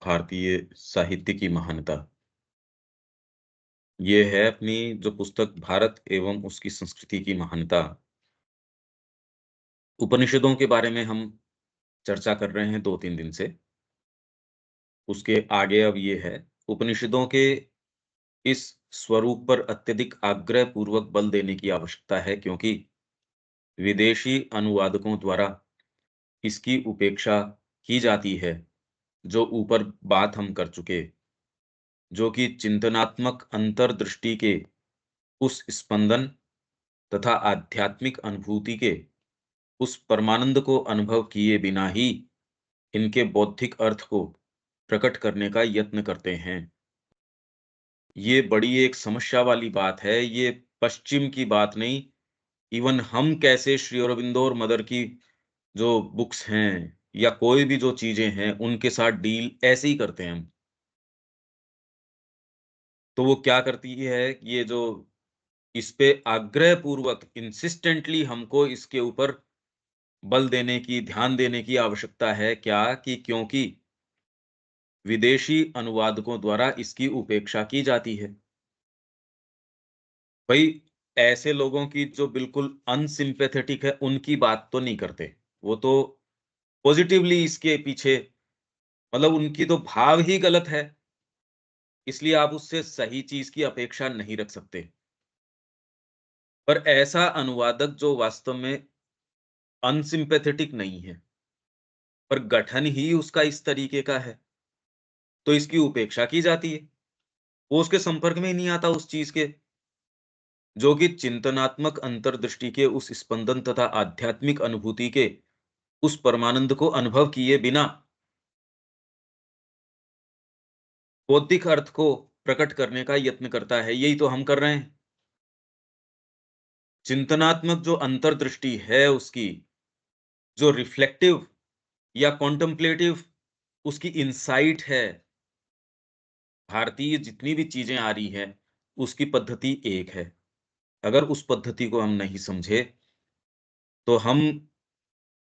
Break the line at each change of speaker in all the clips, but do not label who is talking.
भारतीय साहित्य की महानता। ये है अपनी जो पुस्तक भारत एवं उसकी संस्कृति की महानता। उपनिषदों के बारे में हम चर्चा कर रहे हैं 2-3 दिन से। उसके आगे अब ये है, उपनिषदों के इस स्वरूप पर अत्यधिक आग्रह पूर्वक बल देने की आवश्यकता है क्योंकि विदेशी अनुवादकों द्वारा इसकी उपेक्षा की जाती है, जो ऊपर बात हम कर चुके, जो कि चिंतनात्मक अंतर्दृष्टि के उस स्पंदन तथा आध्यात्मिक अनुभूति के उस परमानंद को अनुभव किए बिना ही इनके बौद्धिक अर्थ को प्रकट करने का यत्न करते हैं। ये बड़ी एक समस्या वाली बात है, ये पश्चिम की बात नहीं, इवन हम कैसे श्री अरबिंदो और मदर की जो बुक्स हैं या कोई भी जो चीज़ें हैं, उनके साथ डील ऐसे ही करते हैं हम। तो वो क्या करती है, ये जो इस पे आग्रहपूर्वक इंसिस्टेंटली हमको इसके ऊपर बल देने की, ध्यान देने की आवश्यकता है क्या कि क्योंकि विदेशी अनुवादकों द्वारा इसकी उपेक्षा की जाती है। भई ऐसे लोगों की जो बिल्कुल अनसिम्पैथेटिक है, उनकी बात तो नहीं करते। वो तो पॉज़िटिवली इसके पीछे मतलब उनकी तो भाव ही गलत है, इसलिए आप उससे सही चीज़ की अपेक्षा नहीं रख सकते। पर ऐसा अनुवादक जो वास्तव में अनसिम्पैथेटिक नहीं है, पर गठन ही उसका इस तरीके का है, तो इसकी उपेक्षा की जाती है। वो उसके संपर्क में ही नहीं आता उस चीज़ के, जो कि चिंतनात्मक अंतर्दृष्टि के उस स्पंदन तथा आध्यात्मिक अनुभूति के उस परमानंद को अनुभव किए बिना बौद्धिक अर्थ को प्रकट करने का यत्न करता है। यही तो हम कर रहे हैं। चिंतनात्मक जो अंतर्दृष्टि है उसकी, जो रिफ्लेक्टिव या कॉन्टेम्प्लेटिव उसकी इनसाइट है, भारतीय जितनी भी चीज़ें आ रही हैं, उसकी पद्धति एक है। अगर उस पद्धति को हम नहीं समझे, तो हम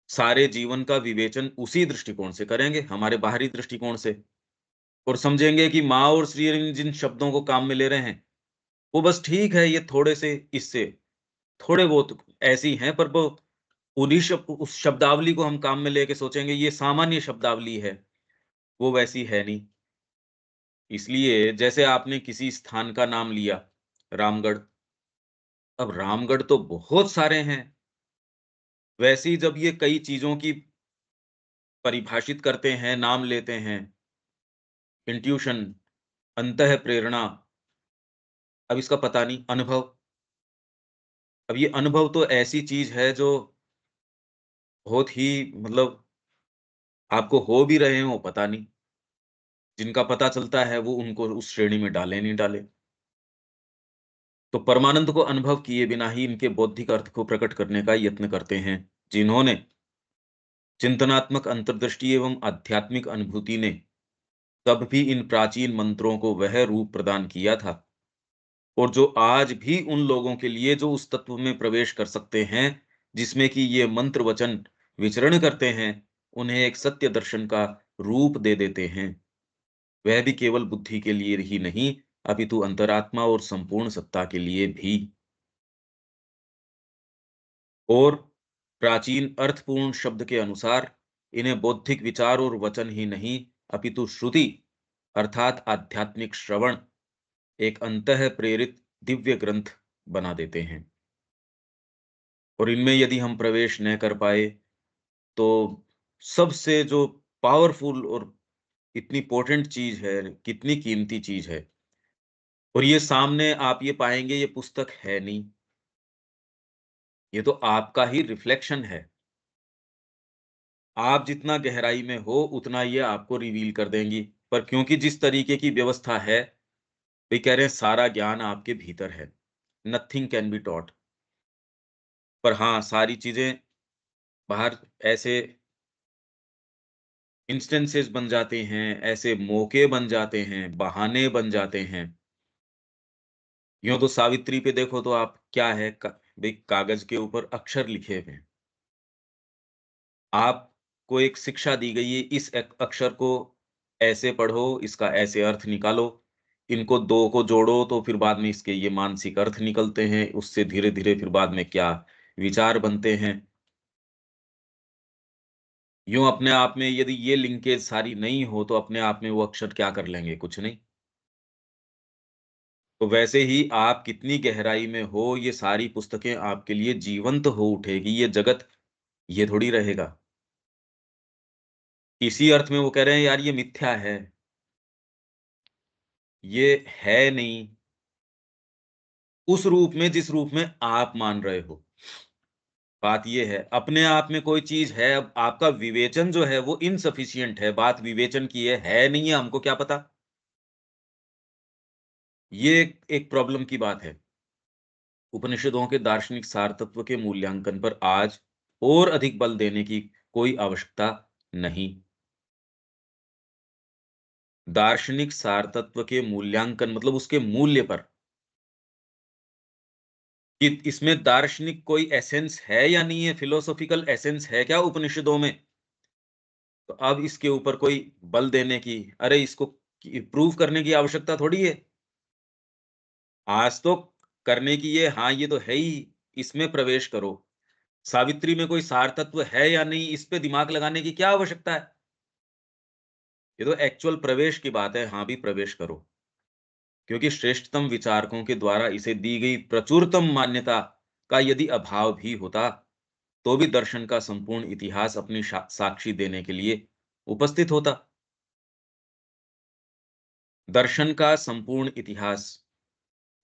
सारे जीवन का विवेचन उसी दृष्टिकोण से करेंगे, हमारे बाहरी दृष्टिकोण से और समझेंगे कि माँ और श्री अरविंद जिन शब्दों को काम में ले रहे हैं, वो बस ठीक है, ये थोड़े से इससे थोड़े बहुत ऐसी हैं, पर वो उन्हीं उस शब्दावली को हम काम में लेके सोचेंगे, ये सामान्य शब्दावली है, वो वैसी है नहीं। इसलिए जैसे आपने किसी स्थान का नाम लिया, रामगढ़, अब रामगढ़ तो बहुत सारे हैं। वैसे ही जब ये कई चीज़ों की परिभाषित करते हैं, नाम लेते हैं, इंट्यूशन, अंतःप्रेरणा, अब इसका पता नहीं, अनुभव। अब ये अनुभव तो ऐसी चीज़ है जो बहुत ही मतलब आपको हो भी रहे हों, पता नहीं। जिनका पता चलता है वो उनको उस श्रेणी में डाले, नहीं डाले। तो परमानंद को अनुभव किए बिना ही इनके बौद्धिक अर्थ को प्रकट करने का यत्न करते हैं, जिन्होंने चिंतनात्मक अंतर्दृष्टि एवं आध्यात्मिक अनुभूति ने तब भी इन प्राचीन मंत्रों को वह रूप प्रदान किया था और जो आज भी उन लोगों के लिए जो उस तत्व में प्रवेश कर सकते हैं, जिसमें कि ये मंत्र वचन विचरण करते हैं, उन्हें एक सत्य दर्शन का रूप दे देते हैं। वह भी केवल बुद्धि के लिए ही नहीं, अपितु अंतरात्मा और संपूर्ण सत्ता के लिए भी। और प्राचीन अर्थपूर्ण शब्द के अनुसार इन्हें बौद्धिक विचार और वचन ही नहीं, अपितु श्रुति अर्थात आध्यात्मिक श्रवण एक अंतः प्रेरित दिव्य ग्रंथ बना देते हैं। और इनमें यदि हम प्रवेश न कर पाए, तो सबसे जो पावरफुल और इतनी पोटेंट चीज है, कितनी कीमती चीज है, और ये सामने आप ये पाएंगे ये पुस्तक है नहीं, ये तो आपका ही रिफ्लेक्शन है। आप जितना गहराई में हो उतना ये आपको रिवील कर देंगी, पर क्योंकि जिस तरीके की व्यवस्था है, वे कह रहे हैं सारा ज्ञान आपके भीतर है, नथिंग कैन बी टॉट। पर हाँ, सारी चीजें बाहर ऐसे इंस्टेंसेस बन जाते हैं, ऐसे मौके बन जाते हैं, बहाने बन जाते हैं। यूँ तो सावित्री पे देखो तो आप क्या है, भई कागज़ के ऊपर अक्षर लिखे हुए हैं। आपको एक शिक्षा दी गई है, इस अक्षर को ऐसे पढ़ो, इसका ऐसे अर्थ निकालो, इनको 2 को जोड़ो तो फिर बाद में इसके ये मानसिक अर्थ निकलते हैं, उससे धीरे-धीरे फिर बाद में क्या विचार बनते हैं। यूँ अपने आप में यदि ये लिंकेज सारी नहीं हो, तो अपने आप में वो अक्षर क्या कर लेंगे? कुछ नहीं। तो वैसे ही आप कितनी गहराई में हो, ये सारी पुस्तकें आपके लिए जीवंत हो उठेगी, ये जगत ये थोड़ी रहेगा। इसी अर्थ में वो कह रहे हैं, यार ये मिथ्या है, ये है नहीं, उस रूप में जिस रूप में आप मान रहे हो। बात ये है, अपने आप में कोई चीज़ है, अब आपका विवेचन जो है वो इनसफिशिएंट है, बात विवेचन की है नहीं है, हमको क्या पता? ये एक प्रॉब्लम की बात है। उपनिषदों के दार्शनिक सार तत्व के मूल्यांकन पर आज और अधिक बल देने की कोई आवश्यकता नहीं। दार्शनिक सार तत्व के मूल्यांकन मतलब उसके मूल्य पर, कि इसमें दार्शनिक कोई एसेंस है या नहीं है, फिलोसॉफिकल एसेंस है क्या उपनिषदों में? तो अब इसके ऊपर कोई बल देने की, अरे इसको प्रूव करने की आवश्यकता थोड़ी है। आज तो करने की ये, हाँ, ये तो है ही, इसमें प्रवेश करो। सावित्री में कोई सार तत्व है या नहीं, इस पे दिमाग लगाने की क्या आवश्यकता है? ये तो एक्चुअल प्रवेश की बात है, हाँ भी प्रवेश करो। क्योंकि श्रेष्ठतम विचारकों के द्वारा इसे दी गई प्रचुरतम मान्यता का यदि अभाव भी होता, तो भी दर्शन का संपूर्ण इतिहास अपनी साक्षी देने के लिए उपस्थित होता। दर्शन का संपूर्ण इतिहास,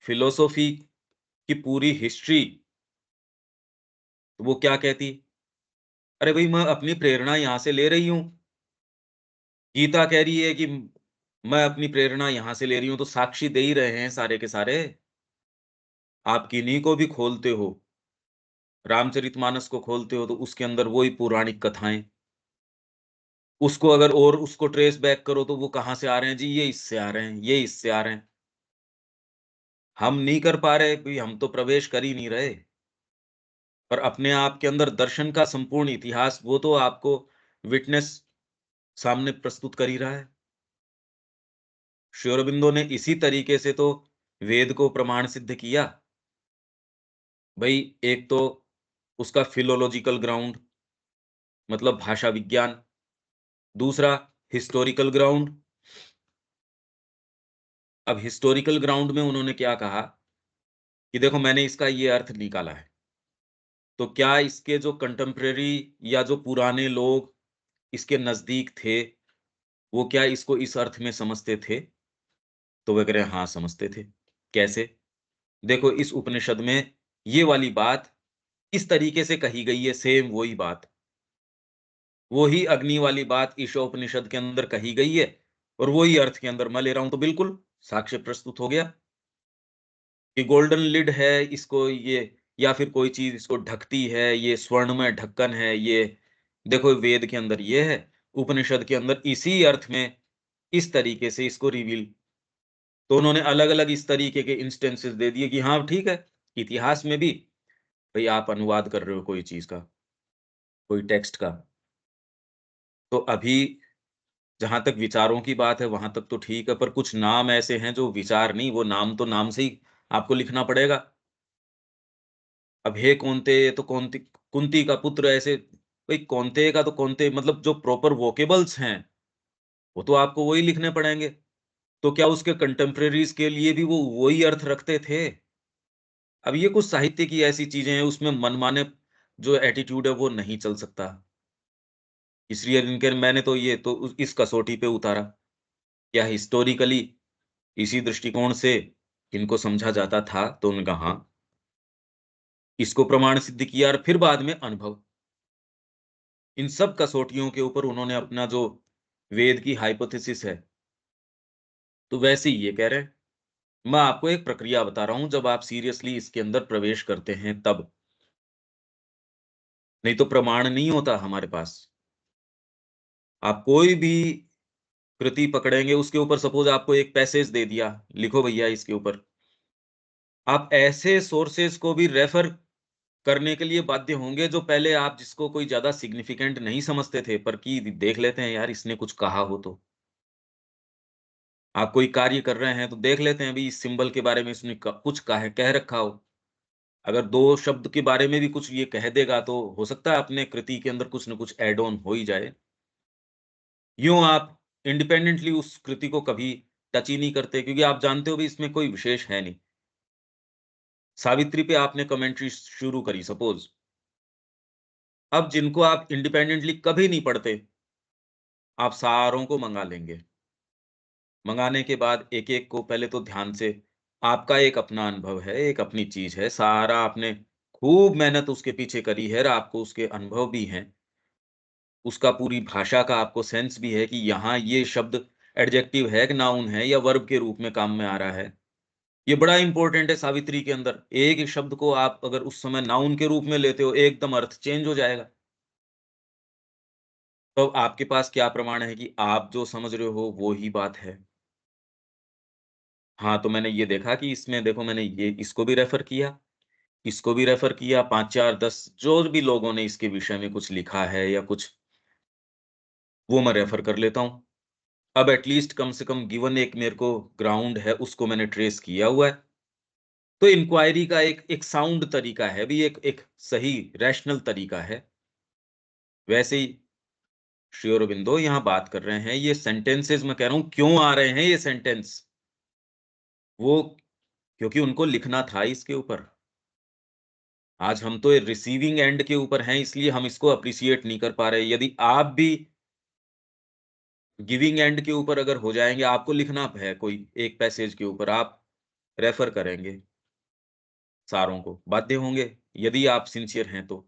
फिलोसॉफी की पूरी हिस्ट्री, वो क्या कहती? अरे भई मैं अपनी प्रेरणा यहाँ से ले रही हूँ। गीता कह रही है कि मैं अपनी प्रेरणा यहाँ से ले रही हूँ, तो साक्षी दे ही रहे हैं सारे के सारे। आप किन्हीं को भी खोलते हो, रामचरितमानस को खोलते हो तो उसके अंदर वही पौराणिक कथाएँ। उसको अगर और उसको ट्रेस बैक करो तो वो कहाँ से आ रहे हैं जी, ये इससे आ रहे हैं, ये इससे आ रहे हैं। हम नहीं कर पा रहे, भई हम तो प्रवेश कर ही नहीं रहे। पर अपने आप के अंदर दर्शन का संपूर्ण इतिहास वो तो आपको विटनेस सामने प्रस्तुत कर ही रहा है। श्री अरबिंदो ने इसी तरीके से तो वेद को प्रमाण सिद्ध किया। भई एक तो उसका फिलोलॉजिकल ग्राउंड मतलब भाषा विज्ञान, दूसरा हिस्टोरिकल ग्राउंड। अब हिस्टोरिकल ग्राउंड में उन्होंने क्या कहा कि देखो मैंने इसका ये अर्थ निकाला है। तो क्या इसके जो कंटेम्परेरी या जो पुराने लोग इसके नज़दीक थे, वो क्या इसको इस अर्थ में समझते थे? तो वो कह रहे हैं हाँ, समझते थे। कैसे? देखो इस उपनिषद में ये वाली बात इस तरीके से कही गई है, सेम वही बात। वो ही अग्नि वाली बात ईशोपनिषद के अंदर कही गई है और वही अर्थ के अंदर मैं ले रहा हूँ, तो बिल्कुल साक्ष्य प्रस्तुत हो गया कि गोल्डन लिड है, इसको ये या फिर कोई चीज़ इसको ढकती है, ये स्वर्णमय ढक्कन है, ये देखो वेद के अंदर ये है, उपनिषद के अंदर इसी अर्थ में इस तरीके से इसको रिवील, तो उन्होंने अलग-अलग इस तरीके के इंस्टेंसेस दे दिए कि हाँ, ठीक है, इतिहास में भी भई आप अनुवाद कर रहे हो कोई चीज़ का, कोई टेक्स्ट का, तो अभी जहाँ तक विचारों की बात है, वहाँ तक तो ठीक है, पर कुछ नाम ऐसे हैं जो विचार नहीं, वो नाम तो नाम से ही आपको लिखना पड़ेगा। अब हे कौन्ते, ये तो कौन्ती कुंती का पुत्र ऐसे, भई कौन्तेय का तो कौन्तेय मतलब जो प्रॉपर वोकेबल्स हैं, वो तो आपको वही लिखने पड़ेंगे। तो क्या उसके कंटेम्परेरीज़ के लिए भी वो वही अर्थ रखते थे? अब ये कुछ साहित्य की ऐसी चीज़ें हैं, उसमें मनमाने जो एटीट्यूड है, वो नहीं चल सकता। इसलिए इनके मैंने तो ये तो इस कसौटी पे उतारा। क्या हिस्टोरिकली इसी दृष्टिकोण से इनको समझा जाता था, तो उन्होंने कहा हाँ, इसको प्रमाण सिद्ध किया और फिर बाद में अनुभव। इन सब कसौटियों के ऊपर उन्होंने अपना जो वेद की हाइपोथेसिस है, तो वैसे ही ये कह रहे हैं। मैं आपको एक प्रक्रिया बता रहा हूँ, जब आप सीरियसली इसके अंदर प्रवेश करते हैं तब, नहीं तो प्रमाण नहीं होता हमारे पास। आप कोई भी कृति पकड़ेंगे, उसके ऊपर सपोज़ आपको एक पैसेज दे दिया, लिखो भैया इसके ऊपर। आप ऐसे सोर्सेज़ को भी रेफ़र करने के लिए बाध्य होंगे, जो पहले आप जिसको कोई ज़्यादा सिग्निफिकेंट नहीं समझते थे, पर कि देख लेते हैं यार इसने कुछ कहा हो तो। आप कोई कार्य कर रहे हैं तो देख लेते हैं भई इस सिंबल के बारे में इसने कुछ कह रखा हो। अगर 2 शब्द के बारे में भी कुछ ये कह देगा तो हो सकता है अपने कृति के अंदर कुछ न कुछ ऐड ऑन हो ही जाए। यूँ आप इंडिपेंडेंटली उस कृति को कभी टच ही नहीं करते क्योंकि आप जानते हो भई इसमें कोई विशेष है नहीं। सावित्री पे आपने कमेंट्री शुरू करी सपोज़, अब जिनको आप इंडिपेंडेंटली कभी नहीं पढ़ते, आप सारों को मँगा लेंगे। मँगाने के बाद एक-एक को पहले तो ध्यान से आपका एक अपना अनुभव है, एक अपनी चीज़ है, सारा आपने खूब मेहनत उसके पीछे करी है और आपको उसके अनुभव भी हैं। उसका पूरी भाषा का आपको सेंस भी है कि यहाँ ये शब्द एडजेक्टिव है कि नाउन है या वर्ब के रूप में काम में आ रहा है। ये बड़ा इम्पोर्टेंट है सावित्री के अंदर। एक ही शब्द को आप अगर उस समय नाउन के रूप में लेते हो, एकदम अर्थ चेंज हो जाएगा। तो आपके पास क्या प्रमाण है कि आप जो समझ रहे हो वो ही बात है? हाँ, तो मैंने ये देखा कि इसमें देखो मैंने ये इसको भी रेफ़र किया, इसको भी रेफ़र किया, 5, 4, 10 जो भी लोगों ने इसके विषय में कुछ लिखा है या कुछ, वो मैं रेफ़र कर लेता हूँ। अब एट लीस्ट कम से कम गिवन एक मेरे को ग्राउंड है, उसको मैंने ट्रेस किया हुआ है। तो इंक्वायरी का एक एक साउंड तरीका है, भी एक एक सही रैशनल तरीका है। वैसे ही श्री अरबिंदो यहाँ बात कर रहे हैं, ये सेंटेंसेस मैं कह रहा हूँ क्यों आ रहे हैं ये सेंटेंस? वो क्योंकि उनको लिखना था इसके ऊपर। आज हम तो रिसीविंग एंड के ऊपर हैं, इसलिए हम इसको एप्रिशिएट नहीं कर पा रहे। यदि आप भी गिविंग एंड के ऊपर अगर हो जाएँगे, आपको लिखना है कोई एक पैसेज के ऊपर, आप रेफर करेंगे सारों को, बाध्य होंगे, यदि आप सिंसियर हैं तो।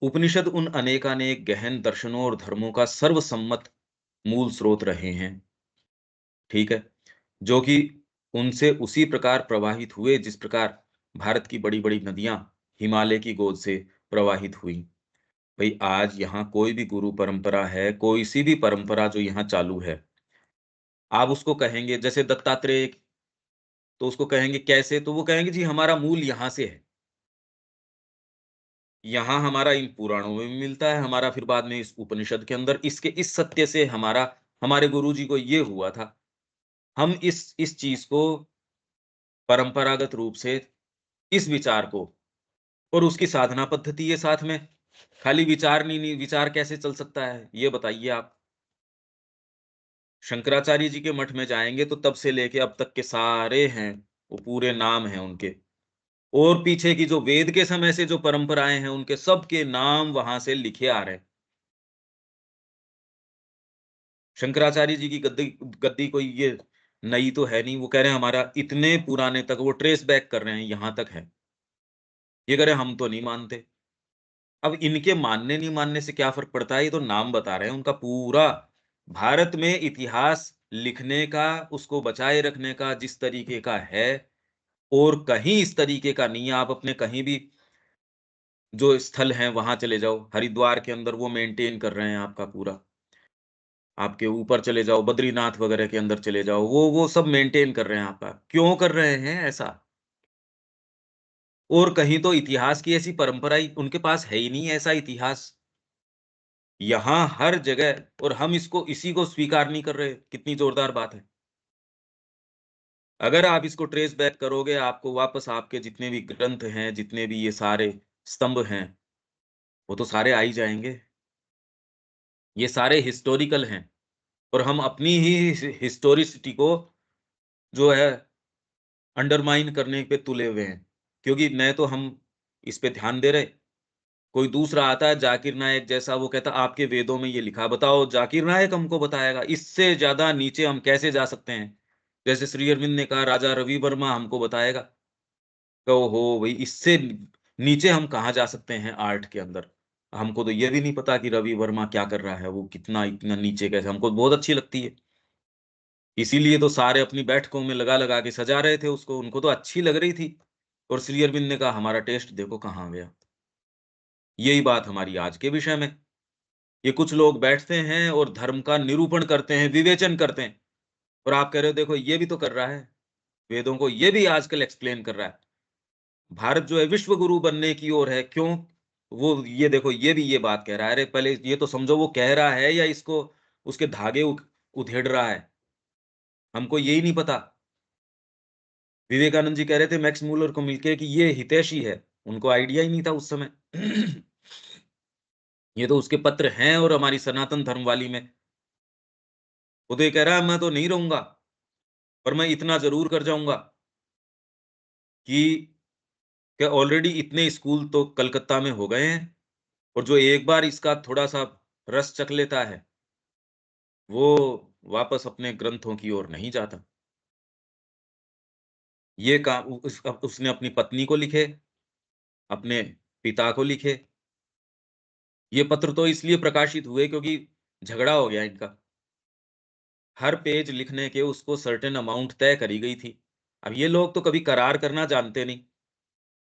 उपनिषद उन अनेकानेक गहन दर्शनों और धर्मों का सर्वसम्मत मूल स्रोत रहे हैं, ठीक है? जो कि उनसे उसी प्रकार प्रवाहित हुए जिस प्रकार भारत की बड़ी-बड़ी नदियाँ हिमालय की गोद से प्रवाहित हुई। भई आज यहाँ कोई भी गुरु परंपरा है, कोई-सी भी परंपरा जो यहाँ चालू है, आप उसको कहेंगे जैसे दत्तात्रेय तो उसको कहेंगे कैसे? तो वो कहेंगे जी हमारा मूल यहाँ से है। यहाँ हमारा इन पुराणों में भी मिलता है, हमारा फिर बाद में इस उपनिषद के अंदर इसके इस सत्य से हमारा हमारे गुरुजी को ये हुआ था। हम इस चीज़ को परंपरागत रूप से इस विचार को और उसकी साधना पद्धति है साथ में। खाली विचार नहीं विचार कैसे चल सकता है? ये बताइए आप। शंकराचार्य जी के मठ में जाएँगे तो तब से लेके अब तक के सारे हैं, वो पूरे नाम हैं उनके। और पीछे की जो वेद के समय से जो परंपराएँ हैं, उनके सबके नाम वहाँ से लिखे आ रहे हैं। शंकराचार्य जी की गद्दी गद्दी कोई ये नई तो है नहीं, वो कह रहे हैं हमारा इतने पुराने तक वो ट्रेस बैक कर रहे हैं, यहाँ तक है। ये कह रहे हैं हम तो नहीं मानते। अब इनके मानने नहीं मानने से क्या फ़र्क पड़ता है, ये तो नाम बता रहे हैं, उनका पूरा भारत में इतिहास लिखने का, उसको बचाए रखने का जिस तरीके का है और कहीं इस तरीके का नहीं है। आप अपने कहीं भी जो स्थल हैं, वहाँ चले जाओ, हरिद्वार के अंदर वो मेंटेन कर रहे हैं आपका पूरा। आपके ऊपर चले जाओ, बद्रीनाथ वगैरह के अंदर चले जाओ, वो सब मेंटेन कर रहे हैं आपका। क्यों कर रहे हैं ऐसा? और कहीं तो इतिहास की ऐसी परंपरा ही उनके पास है ही नहीं ऐसा इतिहास। यहाँ हर जगह और हम इसको इसी को स्वीकार नहीं कर रहे, कितनी ज़ोरदार बात है। अगर आप इसको ट्रेस बैक करोगे, आपको वापस आपके जितने भी ग्रंथ हैं, जितने भी ये सारे स्तंभ हैं, वो तो सारे आ ही जाएँगे। ये सारे हिस्टोरिकल हैं और हम अपनी ही हिस्टोरिसिटी को जो है अंडरमाइन करने पे तुले हुए हैं। क्योंकि न तो हम इस पे ध्यान दे रहे, कोई दूसरा आता है जाकिर नायक जैसा वो कहता आपके वेदों में ये लिखा, बताओ जाकिर नायक हमको बताएगा, इससे ज़्यादा नीचे हम कैसे जा सकते हैं? जैसे श्री अरविंद ने कहा राजा रवि वर्मा हमको बताएगा। तो ओहो! भई इससे नीचे हम कहाँ जा सकते हैं आर्ट के अंदर। हमको तो ये भी नहीं पता कि रवि वर्मा क्या कर रहा है, वो कितना इतना नीचे कैसे हमको बहुत अच्छी लगती है। इसीलिए तो सारे अपनी बैठकों में लगा-लगा के सजा रहे थे उसको, उनको तो अच्छी लग रही थी। और श्री अरविंद ने कहा हमारा टेस्ट देखो कहाँ गया। यही बात हमारी आज के विषय में। ये कुछ लोग बैठते हैं और धर्म का निरूपण करते हैं, विवेचन करते हैं और आप कह रहे हो देखो ये भी तो कर रहा है। वेदों को ये भी आजकल एक्सप्लेन कर रहा है। भारत जो है विश्व गुरु बनने की ओर है, क्यों? वो ये देखो ये भी ये बात कह रहा है। अरे पहले ये तो समझो वो कह रहा है या इसको उसके धागे उधेड़ रहा है। हमको यही नहीं पता। विवेकानंद जी कह रहे थे मैक्स मूलर को मिलके कि ये हितैषी है, उनको आइडिया ही नहीं था उस समय। ये तो उसके पत्र हैं और हमारी सनातन धर्म वाली में। वो तो ये कह रहा है मैं तो नहीं रहूँगा, पर मैं इतना ज़रूर कर जाऊँगा कि ऑलरेडी इतने स्कूल तो कलकत्ता में हो गए हैं और जो एक बार इसका थोड़ा-सा रस चख लेता है, वो वापस अपने ग्रंथों की ओर नहीं जाता। ये काम उसने अपनी पत्नी को लिखे, अपने पिता को लिखे। ये पत्र तो इसलिए प्रकाशित हुए क्योंकि झगड़ा हो गया इनका। हर पेज लिखने के उसको सर्टेन अमाउंट तय करी गई थी। अब ये लोग तो कभी करार करना जानते नहीं।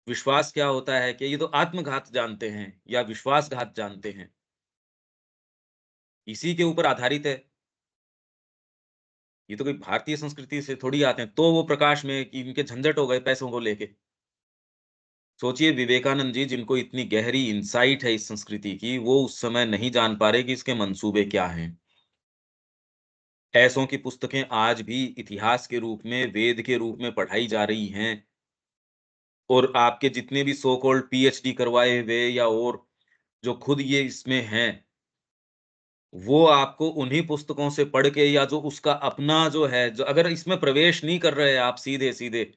विश्वास क्या होता है कि ये तो आत्मघात जानते हैं या विश्वासघात जानते हैं। इसी के ऊपर आधारित है। ये तो कोई भारतीय संस्कृति से थोड़ी आते हैं। तो वो प्रकाश में कि इनके झंझट हो गए पैसों को लेके। सोचिए विवेकानंद जी जिनको इतनी गहरी इनसाइट है इस संस्कृति की, वो उस समय नहीं जान पा रहे कि इसके मंसूबे क्या हैं। ऐसों की पुस्तकें आज भी इतिहास के रूप में, वेद के रूप में पढ़ाई जा रही हैं और आपके जितने भी सो कॉल्ड पीएचडी करवाए हुए या और जो खुद ये इसमें हैं, वो आपको उन्हीं पुस्तकों से पढ़ के या जो उसका अपना जो है, जो अगर इसमें प्रवेश नहीं कर रहे आप सीधे-सीधे,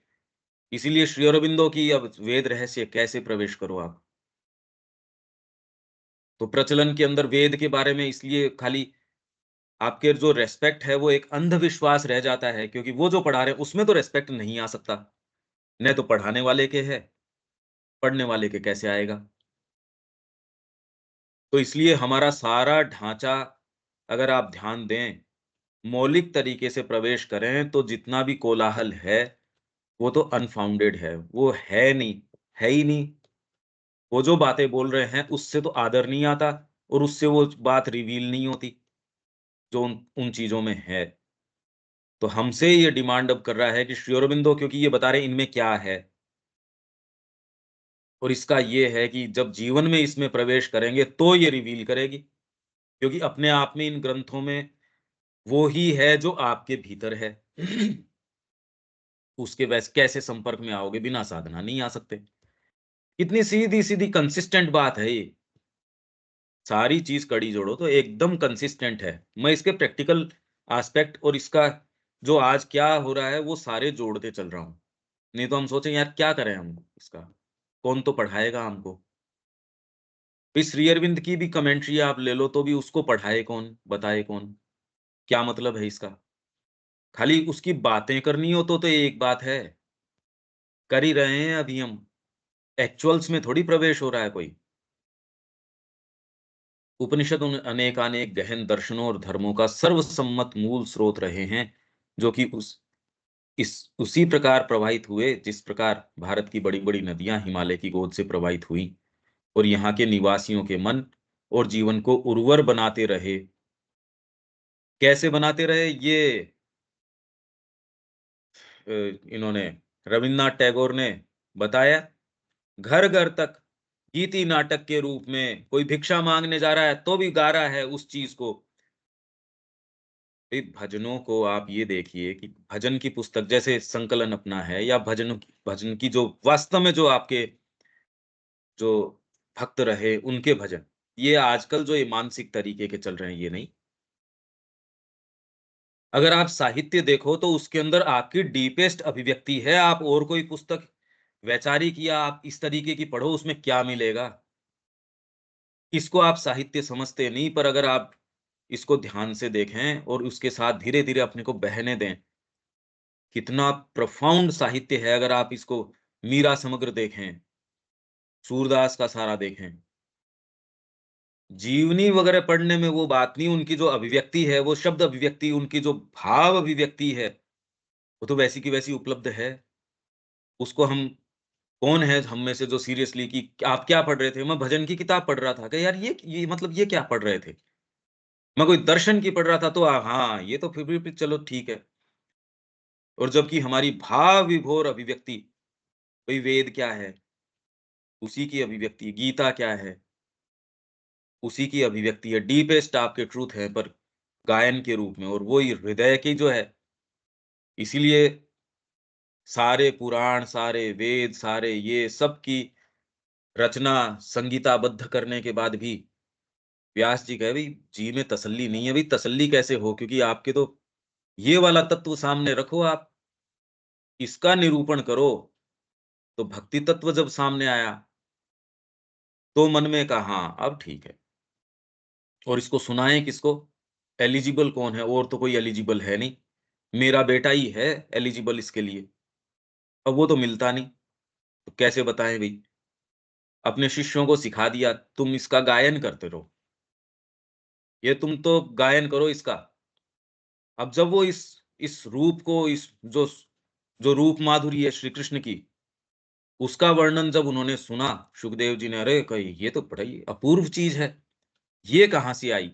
इसीलिए श्री अरबिंदो की अब वेद रहस्य कैसे प्रवेश करो आप? तो प्रचलन के अंदर वेद के बारे में इसलिए खाली आपके जो रिस्पेक्ट है वो एक अंधविश्वास रह जाता है क्योंकि वो जो पढ़ा रहे हैं उसमें तो रिस्पेक्ट नहीं आ सकता। न तो पढ़ाने वाले के है, पढ़ने वाले के कैसे आएगा? तो इसलिए हमारा सारा ढाँचा अगर आप ध्यान दें, मौलिक तरीके से प्रवेश करें तो जितना भी कोलाहल है, वो तो अनफाउंडेड है, वो है नहीं, है ही नहीं। वो जो बातें बोल रहे हैं उससे तो आदर नहीं आता और उससे वो बात रिवील नहीं होती, जो उन उन चीज़ों में है। तो हमसे ये डिमांड अब कर रहा है कि श्री अरबिंदो क्योंकि ये बता रहे हैं इनमें क्या है और इसका ये है कि जब जीवन में इसमें प्रवेश करेंगे तो ये रिवील करेगी, क्योंकि अपने आप में इन ग्रंथों में वो ही है जो आपके भीतर है। उसके वैसे कैसे संपर्क में आओगे? बिना साधना नहीं आ सकते। कितनी सीधी-सीधी कंसिस्टेंट बात है ये। सारी चीज़ कड़ी जोड़ो तो एकदम कंसिस्टेंट है। मैं इसके प्रैक्टिकल एस्पेक्ट और इसका जो आज क्या हो रहा है वो सारे जोड़ते चल रहा हूँ। नहीं तो हम सोचें यार क्या करें हम इसका? कौन तो पढ़ाएगा हमको? फिर श्री अरविंद की भी कमेंट्री आप ले लो तो भी उसको पढ़ाए कौन? बताए कौन? क्या मतलब है इसका? खाली उसकी बातें करनी हो तो एक बात है, कर ही रहे हैं अभी हम। एक्चुअल्स में थोड़ी प्रवेश हो रहा है कोई। उपनिषद उन अनेकानेक गहन दर्शनों और धर्मों का सर्वसम्मत मूल स्रोत रहे हैं, जो कि उसी प्रकार प्रवाहित हुए जिस प्रकार भारत की बड़ी-बड़ी नदियां हिमालय की गोद से प्रवाहित हुई और यहाँ के निवासियों के मन और जीवन को उर्वर बनाते रहे। कैसे बनाते रहे ये इन्होंने रविन्द्रनाथ टैगोर ने बताया। घर-घर तक गीति नाटक के रूप में कोई भिक्षा माँगने जा रहा है, तो भी गा रहा है उस चीज़ को। भई भजनों को आप ये देखिए कि भजन की पुस्तक जैसे संकलन अपना है या भजन की जो वास्तव में जो आपके जो भक्त रहे उनके भजन, ये आजकल जो ये मानसिक तरीके के चल रहे हैं ये नहीं। अगर आप साहित्य देखो तो उसके अंदर आपकी डीपेस्ट अभिव्यक्ति है, आप और कोई पुस्तक वैचारिक या आप इस तरीके की पढ़ो उसमें क्या मिलेगा? इसको आप साहित्य समझते नहीं, पर अगर आप इसको ध्यान से देखें और उसके साथ धीरे-धीरे अपने को बहने दें, कितना प्रोफाउंड साहित्य है अगर आप इसको मीरा समग्र देखें, सूरदास का सारा देखें। जीवनी वगैरह पढ़ने में वो बात नहीं, उनकी जो अभिव्यक्ति है, वो शब्द अभिव्यक्ति, उनकी जो भाव अभिव्यक्ति है, वो तो वैसी की वैसी उपलब्ध है। उसको हम कौन है हम में से जो सीरियसली कि आप क्या पढ़ रहे थे? मैं भजन की किताब पढ़ रहा था कि यार ये मतलब ये क्या पढ़ रहे थे? मैं कोई दर्शन की पढ़ रहा था तो हाँ, ये तो फिर चलो ठीक है। और जबकि हमारी भाव विभोर अभिव्यक्ति, भई वेद क्या है? उसी की अभिव्यक्ति, गीता क्या है? उसी की अभिव्यक्ति है, डीपेस्ट आपके ट्रुथ है पर गायन के रूप में और वो ही हृदय की जो है इसीलिए सारे पुराण, सारे वेद, सारे ये सब की रचना संगीताबद्ध करने के बाद भी व्यास जी कहे, "भई जी में तसल्ली नहीं है।" भई तसल्ली कैसे हो? क्योंकि आपके तो ये वाला तत्व सामने रखो आप, इसका निरूपण करो। तो भक्ति तत्व जब सामने आया, तो मन में कहा हाँ, अब ठीक है। और इसको सुनाएँ किसको? एलिजिबल कौन है? और तो कोई एलिजिबल है नहीं। मेरा बेटा ही है एलिजिबल इसके लिए। अब वो तो मिलता नहीं, तो कैसे बताएँ भई? अपने शिष्यों को सिखा दिया, तुम इसका गायन करते रहो। ये तुम तो गायन करो इसका। अब जब वो इस रूप को इस जो रूप माधुरी है श्री कृष्ण की, उसका वर्णन जब उन्होंने सुना, सुखदेव जी ने अरे कही ये तो बड़ा ही अपूर्व चीज़ है, ये कहाँ से आई?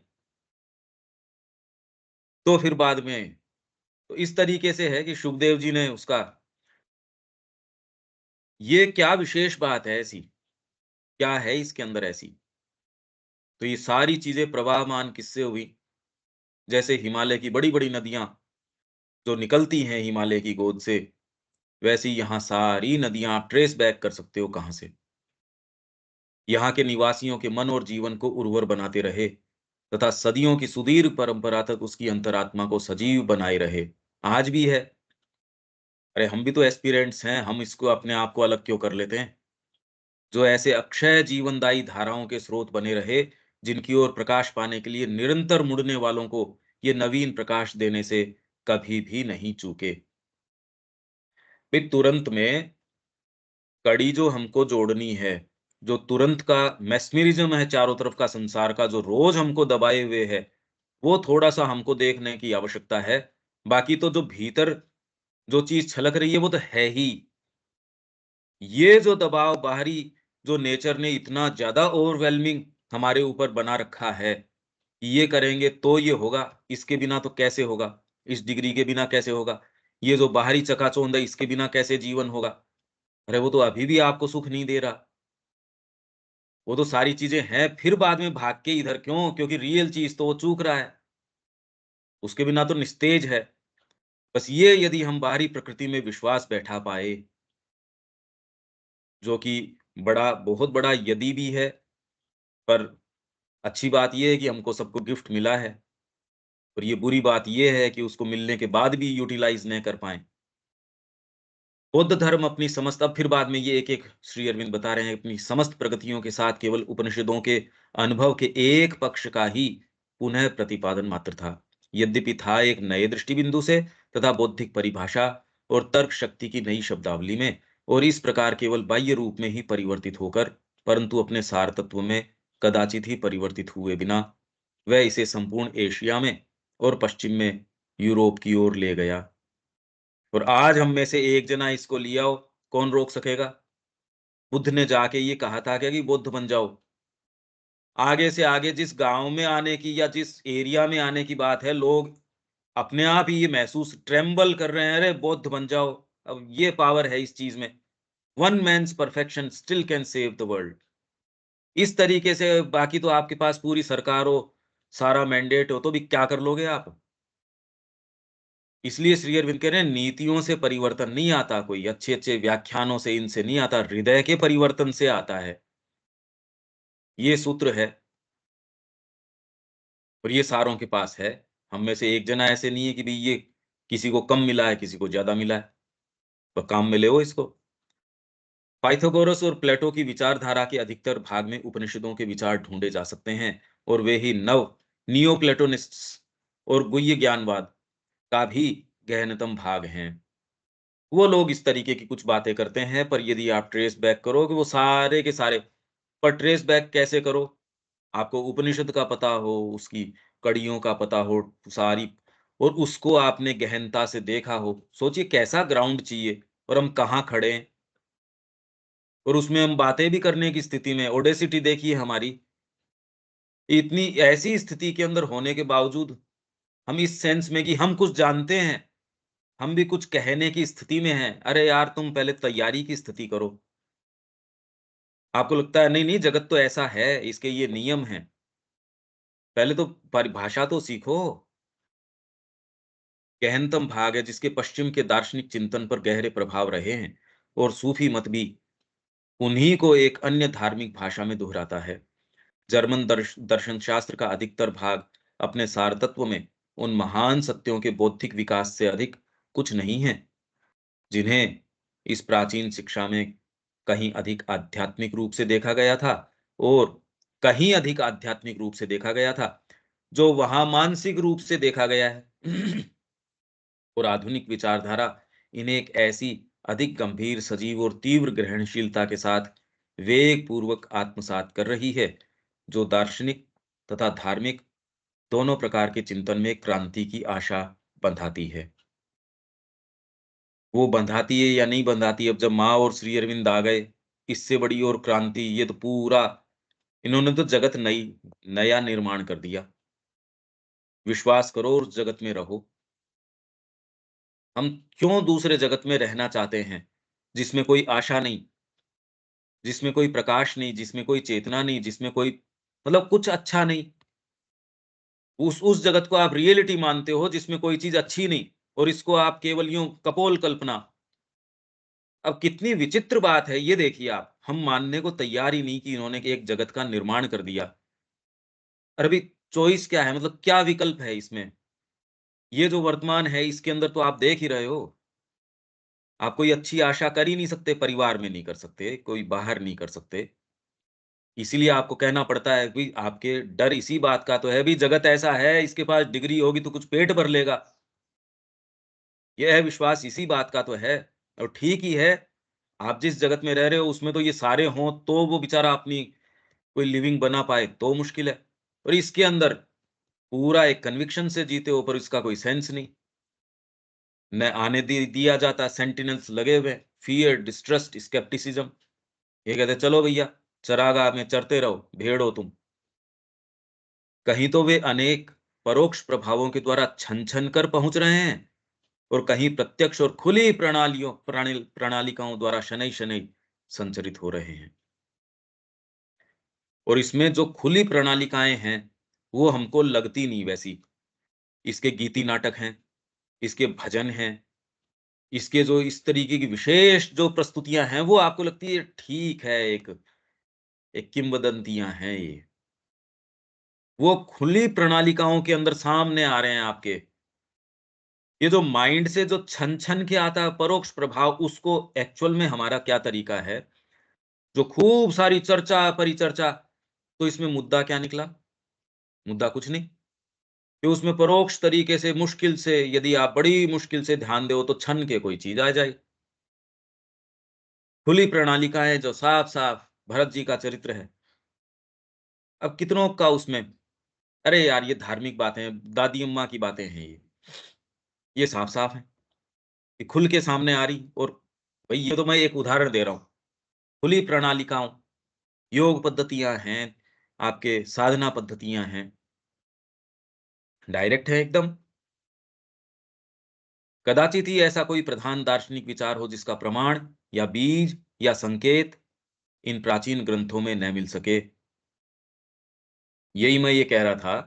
तो फिर बाद में तो इस तरीके से है कि सुखदेव जी ने उसका ये क्या विशेष बात है ऐसी? क्या है इसके अंदर ऐसी? तो ये सारी चीज़ें प्रवाहमान किससे हुई? जैसे हिमालय की बड़ी-बड़ी नदियाँ जो निकलती हैं हिमालय की गोद से, वैसे ही यहाँ सारी नदियाँ आप ट्रेस बैक कर सकते हो कहाँ से। यहाँ के निवासियों के मन और जीवन को उर्वर बनाते रहे तथा सदियों की सुदीर्घ परंपरा तक उसकी अंतरात्मा को सजीव बनाए रहे। आज भी है। अरे हम भी तो एस्पिरेंट्स हैं, हम इसको अपने आप को अलग क्यों कर लेते हैं? जो ऐसे अक्षय जीवनदायी धाराओं के स्रोत बने रहे, जिनकी ओर प्रकाश पाने के लिए निरंतर मुड़ने वालों को ये नवीन प्रकाश देने से कभी भी नहीं चूके। फिर तुरंत में कड़ी जो हमको जोड़नी है, जो तुरंत का मैस्मरिज़्म है चारों तरफ का संसार का जो रोज़ हमको दबाए हुए है, वो थोड़ा-सा हमको देखने की आवश्यकता है। बाकी तो जो भीतर जो चीज़ छलक रही है वो तो है ही। ये जो दबाव बाहरी जो नेचर ने इतना ज़्यादा ओवरवेलमिंग हमारे ऊपर बना रखा है, कि ये करेंगे तो ये होगा, इसके बिना तो कैसे होगा? इस डिग्री के बिना कैसे होगा? ये जो बाहरी चकाचौंध है इसके बिना कैसे जीवन होगा? अरे वो तो अभी भी आपको सुख नहीं दे रहा। वो तो सारी चीज़ें हैं, फिर बाद में भाग के इधर क्यों? क्योंकि रियल चीज़ तो वो चूक रहा है, उसके बिना तो निस्तेज है। बस ये यदि हम बाहरी प्रकृति में विश्वास बैठा पाए, जो कि बहुत बड़ा यदि भी है, पर अच्छी बात ये है कि हमको सबको गिफ्ट मिला है और ये बुरी बात ये है कि उसको मिलने के बाद भी यूटिलाइज़ नहीं कर पाएँ। बौद्ध धर्म अपनी समस्त अब फिर बाद में ये एक-एक श्री अरविंद बता रहे हैं, अपनी समस्त प्रगतियों के साथ केवल उपनिषदों के अनुभव के एक पक्ष का ही पुनः प्रतिपादन मात्र था। यद्यपि था एक नए दृष्टिबिंदु से तथा बौद्धिक परिभाषा और तर्क शक्ति की नई शब्दावली में और इस प्रकार केवल बाह्य रूप में ही परिवर्तित होकर, परंतु अपने सार तत्व में कदाचित ही परिवर्तित हुए बिना, वह इसे संपूर्ण एशिया में और पश्चिम में यूरोप की ओर ले गया। और आज हम में से एक जना इसको ले आओ, कौन रोक सकेगा? बुद्ध ने जाके ये कहा था क्या कि बुद्ध बन जाओ? आगे से आगे जिस गाँव में आने की या जिस एरिया में आने की बात है, लोग अपने आप ही ये महसूस ट्रेम्बल कर रहे हैं, अरे बुद्ध बन जाओ। अब ये पावर है इस चीज़ में। One man's perfection still can save the world. इस तरीके से बाकी तो आपके पास पूरी सरकार हो, सारा मैंडेट हो, तो भी क्या कर लोगे आप? इसलिए श्री अरविंद कह रहे हैं नीतियों से परिवर्तन नहीं आता कोई, अच्छे-अच्छे व्याख्यानों से इनसे नहीं आता, हृदय के परिवर्तन से आता है। ये सूत्र है और ये सारों के पास है। हम में से एक जना ऐसे नहीं है कि भई ये किसी को कम मिला है, किसी को ज़्यादा मिला है, तो काम में ले इसको। पाइथागोरस और प्लेटो की विचारधारा के अधिकतर भाग में उपनिषदों के विचार ढूँढे जा सकते हैं और वे ही नियोप्लेटोनिस्ट्स और गुह्य ज्ञानवाद का भी गहनतम भाग हैं। वो लोग इस तरीके की कुछ बातें करते हैं, पर यदि आप ट्रेस बैक करोगे वो सारे के सारे पर ट्रेस बैक कैसे करो? आपको उपनिषद का पता हो, उसकी कड़ियों का पता हो सारी और उसको आपने गहनता से देखा हो। सोचिए कैसा ग्राउंड चाहिए और हम कहाँ खड़े हैं और उसमें हम बातें भी करने की स्थिति में ऑडेसिटी देखिए हमारी। इतनी ऐसी स्थिति के अंदर होने के बावजूद हम इस सेंस में कि हम कुछ जानते हैं, हम भी कुछ कहने की स्थिति में हैं। अरे यार, तुम पहले तैयारी की स्थिति करो। आपको लगता है नहीं, नहीं जगत तो ऐसा है, इसके ये नियम हैं। पहले तो परिभाषा तो सीखो। गहनतम भाग है जिसके पश्चिम के दार्शनिक चिंतन पर गहरे प्रभाव रहे हैं, और सूफी मत भी उन्हीं को एक अन्य धार्मिक भाषा में दोहराता है। जर्मन दर्शन शास्त्र का अधिकतर भाग अपने सारतत्व में उन महान सत्यों के बौद्धिक विकास से अधिक कुछ नहीं है, जिन्हें इस प्राचीन शिक्षा में कहीं अधिक आध्यात्मिक रूप से देखा गया था, और कहीं अधिक आध्यात्मिक रूप से देखा गया था, जो वहां मानसिक रूप से देखा गया है। और आधुनिक विचारधारा इन्हें एक ऐसी अधिक गंभीर, सजीव और तीव्र ग्रहणशीलता के साथ वेग पूर्वक आत्मसात कर रही है, जो दार्शनिक तथा धार्मिक दोनों प्रकार के चिंतन में क्रांति की आशा बंधाती है। वो बंधाती है या नहीं बंधाती, अब जब माँ और श्री अरविंद आ गए, इससे बड़ी और क्रांति, ये तो पूरा, इन्होंने तो जगत नया निर्माण कर दिया। विश्वास करो और उस जगत में रहो। हम क्यों दूसरे जगत में रहना चाहते हैं, जिसमें कोई आशा नहीं, जिसमें कोई प्रकाश नहीं, जिसमें कोई चेतना नहीं, जिसमें कोई मतलब कुछ अच्छा नहीं। उस जगत को आप रियलिटी मानते हो जिसमें कोई चीज़ अच्छी नहीं, और इसको आप केवल यूँ कपोल कल्पना। अब कितनी विचित्र बात है ये देखिए आप, हम मानने को तैयार ही नहीं कि इन्होंने एक जगत का निर्माण कर दिया। और अभी चॉइस क्या है, मतलब क्या विकल्प है इसमें? ये जो वर्तमान है इसके अंदर तो आप देख ही रहे हो। आप कोई अच्छी आशा कर ही नहीं सकते, परिवार में नहीं कर सकते, कोई बाहर नहीं कर सकते। इसीलिए आपको कहना पड़ता है कि आपके डर इसी बात का तो है, भई जगत ऐसा है, इसके पास डिग्री होगी तो कुछ पेट भर लेगा। ये है विश्वास, इसी बात का तो है। और ठीक ही है, आप जिस जगत में रह रहे हो उसमें तो ये सारे हों तो वो बेचारा अपनी कोई लिविंग बना पाए तो मुश्किल है। और इसके अंदर पूरा एक कन्विक्शन से जीते हो, पर इसका कोई सेंस नहीं। न आने दिया जाता, सेंटिनल्स लगे हुए हैं, फ़ियर, डिस्ट्रस्ट, स्केप्टिसिज्म। ये कहते हैं चलो भैया, चरागाह में चरते रहो, भेड़ हो तुम। कहीं तो वे अनेक परोक्ष प्रभावों के द्वारा छन-छन कर पहुँच रहे हैं, और कहीं प्रत्यक्ष और खुली प्रणालिकाओं द्वारा शनैः-शनैः संचरित हो रहे हैं। और इसमें जो खुली प्रणालिकाएँ हैं, वो हमको लगती नहीं वैसी। इसके गीति नाटक हैं, इसके भजन हैं, इसके जो इस तरीके की विशेष जो प्रस्तुतियाँ हैं, वो आपको लगती है ठीक है, एक एक किंवदंतियाँ हैं ये। वो खुली प्रणालिकाओं के अंदर सामने आ रहे हैं आपके। ये जो माइंड से जो छन-छन के आता है परोक्ष प्रभाव, उसको एक्चुअल में हमारा क्या तरीका है, जो खूब सारी चर्चा, परिचर्चा, तो इसमें मुद्दा क्या निकला? मुद्दा कुछ नहीं। कि उसमें परोक्ष तरीके से मुश्किल से, यदि आप बड़ी मुश्किल से ध्यान दो तो छन के कोई चीज़ आ जाए। खुली प्रणालिकाएँ जो साफ-साफ भरत जी का चरित्र है। अब कितनों का उसमें, अरे यार ये धार्मिक बातें हैं, दादी अम्मा की बातें हैं ये। ये साफ-साफ है, ये खुल के सामने आ रही, और भई ये तो मैं एक उदाहरण दे रहा हूँ। खुली प्रणालिकाओं, योग पद्धतियाँ हैं, आपके साधना पद्धतियाँ हैं, डायरेक्ट है एकदम। कदाचित ही ऐसा कोई प्रधान दार्शनिक विचार हो जिसका प्रमाण या बीज या संकेत इन प्राचीन ग्रंथों में न मिल सके। यही मैं ये कह रहा था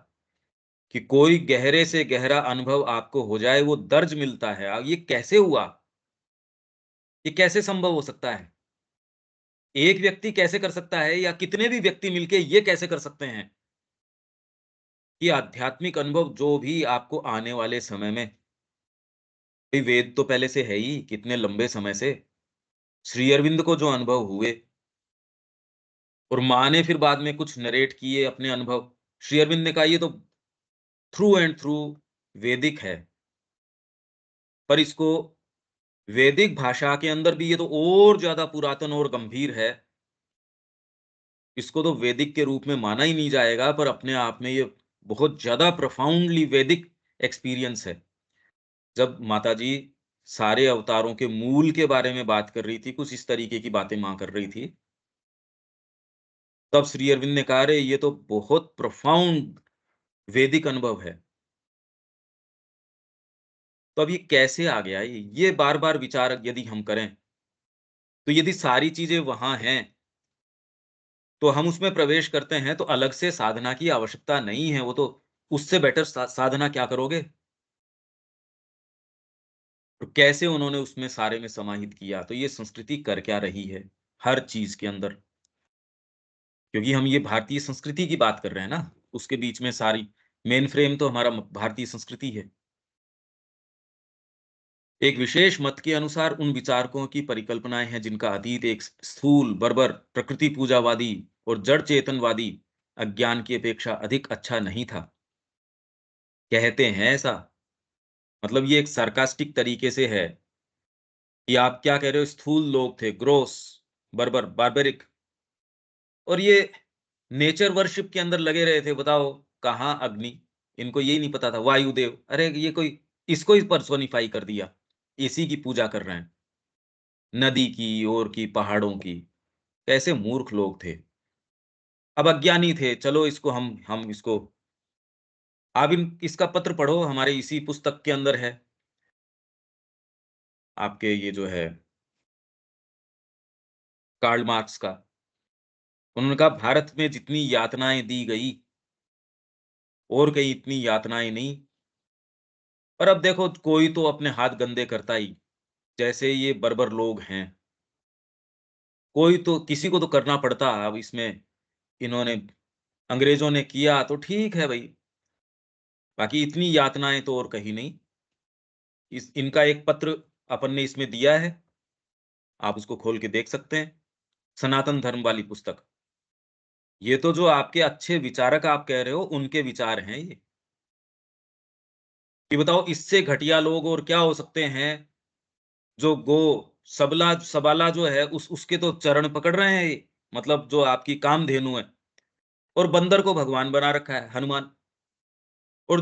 कि कोई गहरे से गहरा अनुभव आपको हो जाए, वो दर्ज मिलता है। ये कैसे हुआ? ये कैसे संभव हो सकता है? एक व्यक्ति कैसे कर सकता है, या कितने भी व्यक्ति मिलके ये कैसे कर सकते हैं कि आध्यात्मिक अनुभव जो भी आपको आने वाले समय में, भई वेद तो पहले से है ही, कितने लंबे समय से। श्री अरविंद को जो अनुभव हुए, और माँ ने फिर बाद में कुछ नरेट किए अपने अनुभव। श्री अरविंद ने कहा ये तो थ्रू एंड थ्रू वैदिक है, पर इसको वैदिक भाषा के अंदर भी ये तो और ज़्यादा पुरातन और गंभीर है। इसको तो वैदिक के रूप में माना ही नहीं जाएगा, पर अपने आप में ये बहुत ज़्यादा प्रोफाउंडली वैदिक एक्सपीरियंस है। जब माताजी सारे अवतारों के मूल के बारे में बात कर रही थी, कुछ इस तरीके की बातें माँ कर रही थी, तब श्री अरविंद ने कहा, अरे ये तो बहुत प्रोफाउंड वैदिक अनुभव है। तो अब ये कैसे आ गया? ये बार-बार विचार यदि हम करें, तो यदि सारी चीज़ें वहाँ हैं, तो हम उसमें प्रवेश करते हैं, तो अलग से साधना की आवश्यकता नहीं है, वो तो उससे बेटर साधना क्या करोगे? और कैसे उन्होंने उसमें सारे में समाहित किया। तो ये संस्कृति कर क्या रही है, हर चीज़ के अंदर। क्योंकि हम ये भारतीय संस्कृति की बात कर रहे हैं ना, उसके बीच में सारी मेन फ्रेम तो हमारा भारतीय संस्कृति है। एक विशेष मत के अनुसार उन विचारकों की परिकल्पनाएं हैं जिनका अतीत एक स्थूल, बर्बर, प्रकृति पूजावादी और जड़ चेतनवादी अज्ञान की अपेक्षा अधिक अच्छा नहीं था। कहते हैं ऐसा, मतलब ये एक सार्कास्टिक तरीके से है कि आप क्या कह रहे हो, स्थूल लोग थे, ग्रोस, बर्बर, बार्बरिक, और ये नेचर वर्शिप के अंदर लगे रहे थे। बताओ कहाँ अग्नि, इनको यही नहीं पता था, वायुदेव, अरे ये कोई, इसको ही पर्सोनिफाई कर दिया, इसी की पूजा कर रहे हैं, नदी की और की पहाड़ों की। कैसे मूर्ख लोग थे। अब अज्ञानी थे, चलो इसको हम इसको, आप इसका पत्र पढ़ो, हमारे इसी पुस्तक के अंदर है, आपके ये जो है कार्ल मार्क्स का। उन्होंने कहा भारत में जितनी यातनाएं दी गई और कहीं इतनी यातनाएं नहीं। और अब देखो कोई तो अपने हाथ गंदे करता ही, जैसे ये बर्बर लोग हैं, कोई तो किसी को तो करना पड़ता। अब इसमें इन्होंने, अंग्रेजों ने किया तो ठीक है भाई, बाकी इतनी यातनाएं तो और कहीं नहीं। इस इनका एक पत्र अपन ने इसमें दिया है, आप उसको खोल के देख सकते हैं, सनातन धर्म वाली पुस्तक। ये तो जो आपके अच्छे विचारक आप कह रहे हो, उनके विचार हैं ये। कि बताओ इससे घटिया लोग और क्या हो सकते हैं। जो गो सबला सबाला जो है, उसके तो चरण पकड़ रहे हैं ये, मतलब जो आपकी कामधेनु है। और बंदर को भगवान बना रखा है, हनुमान। और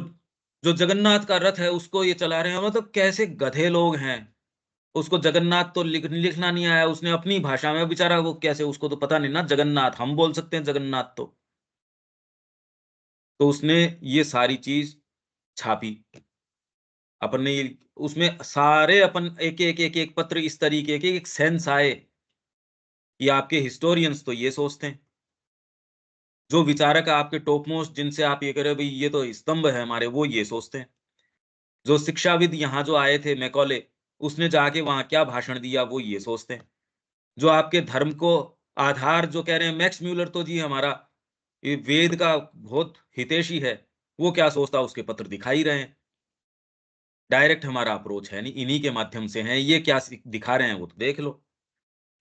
जो जगन्नाथ का रथ है उसको ये चला रहे हैं। मतलब कैसे गधे लोग हैं। उसको जगन्नाथ तो लिखना नहीं आया, उसने अपनी भाषा में, बेचारा वो कैसे, उसको तो पता नहीं ना जगन्नाथ, हम बोल सकते हैं जगन्नाथ तो उसने ये सारी चीज छापी। अपन ने ये, उसमें सारे अपन एक एक एक एक पत्र इस तरीके के एक सेंस आए कि आपके हिस्टोरियंस तो ये सोचते हैं, जो विचारक आपके टॉप मोस्ट जिनसे आप ये कह रहे हो भाई ये तो स्तंभ है हमारे, वो ये सोचते हैं। जो शिक्षाविद यहाँ जो आए थे मैकॉले, उसने जाके वहां क्या भाषण दिया, वो ये सोचते हैं। जो आपके धर्म को आधार जो कह रहे हैं, मैक्स म्यूलर तो जी हमारा ये वेद का बहुत हितैषी है, वो क्या सोचता है, उसके पत्र दिखा ही रहे हैं। डायरेक्ट हमारा अप्रोच है नहीं, इन्हीं के माध्यम से है, ये क्या दिखा रहे हैं वो तो देख लो।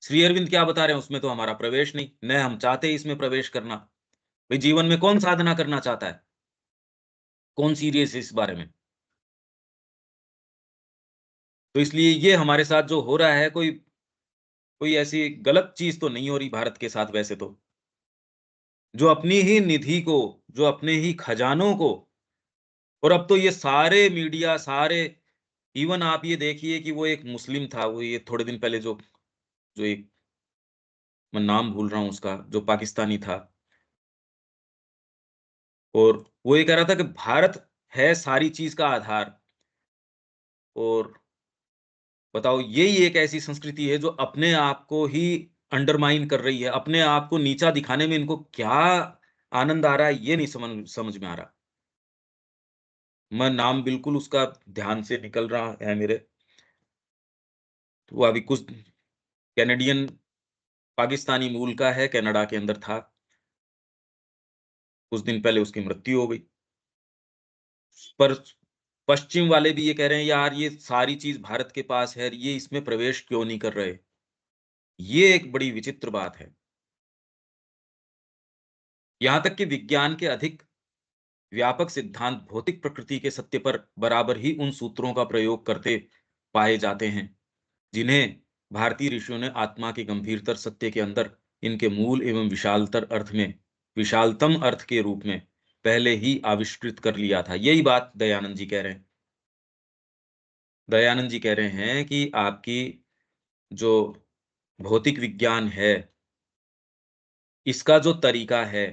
श्री अरविंद क्या बता रहे हैं उसमें तो हमारा प्रवेश नहीं, न हम चाहते इसमें प्रवेश करना। भाई जीवन में कौन साधना करना चाहता है, कौन सीरियस है इस बारे में। तो इसलिए ये हमारे साथ जो हो रहा है, कोई कोई ऐसी गलत चीज तो नहीं हो रही भारत के साथ वैसे तो। जो अपनी ही निधि को, जो अपने ही खजानों को, और अब तो ये सारे मीडिया सारे, इवन आप ये देखिए कि वो एक मुस्लिम था, वो ये थोड़े दिन पहले जो, जो एक, मैं नाम भूल रहा हूँ उसका, जो पाकिस्तानी था, और वो ये कह रहा था कि भारत है सारी चीज का आधार। और बताओ यही एक ऐसी संस्कृति है जो अपने आप को ही अंडरमाइन कर रही है, अपने आप को नीचा दिखाने में इनको क्या आनंद आ रहा है, ये नहीं समझ समझ में आ रहा। मैं नाम बिल्कुल उसका ध्यान से निकल रहा है मेरे। तो वो अभी कुछ कैनेडियन, पाकिस्तानी मूल का है, कनाडा के अंदर था। कुछ दिन पहले उसकी मृत्यु हो गई। पर पश्चिम वाले भी ये कह रहे हैं यार ये सारी चीज भारत के पास है, ये इसमें प्रवेश क्यों नहीं कर रहे। ये एक बड़ी विचित्र बात है। यहाँ तक कि विज्ञान के अधिक व्यापक सिद्धांत भौतिक प्रकृति के सत्य पर बराबर ही उन सूत्रों का प्रयोग करते पाए जाते हैं जिन्हें भारतीय ऋषियों ने आत्मा के गंभीरतर सत्य के अंदर इनके मूल एवं विशालतर अर्थ में, विशालतम अर्थ के रूप में पहले ही आविष्कृत कर लिया था। यही बात दयानंद जी कह रहे हैं। दयानंद जी कह रहे हैं कि आपकी जो भौतिक विज्ञान है, इसका जो तरीका है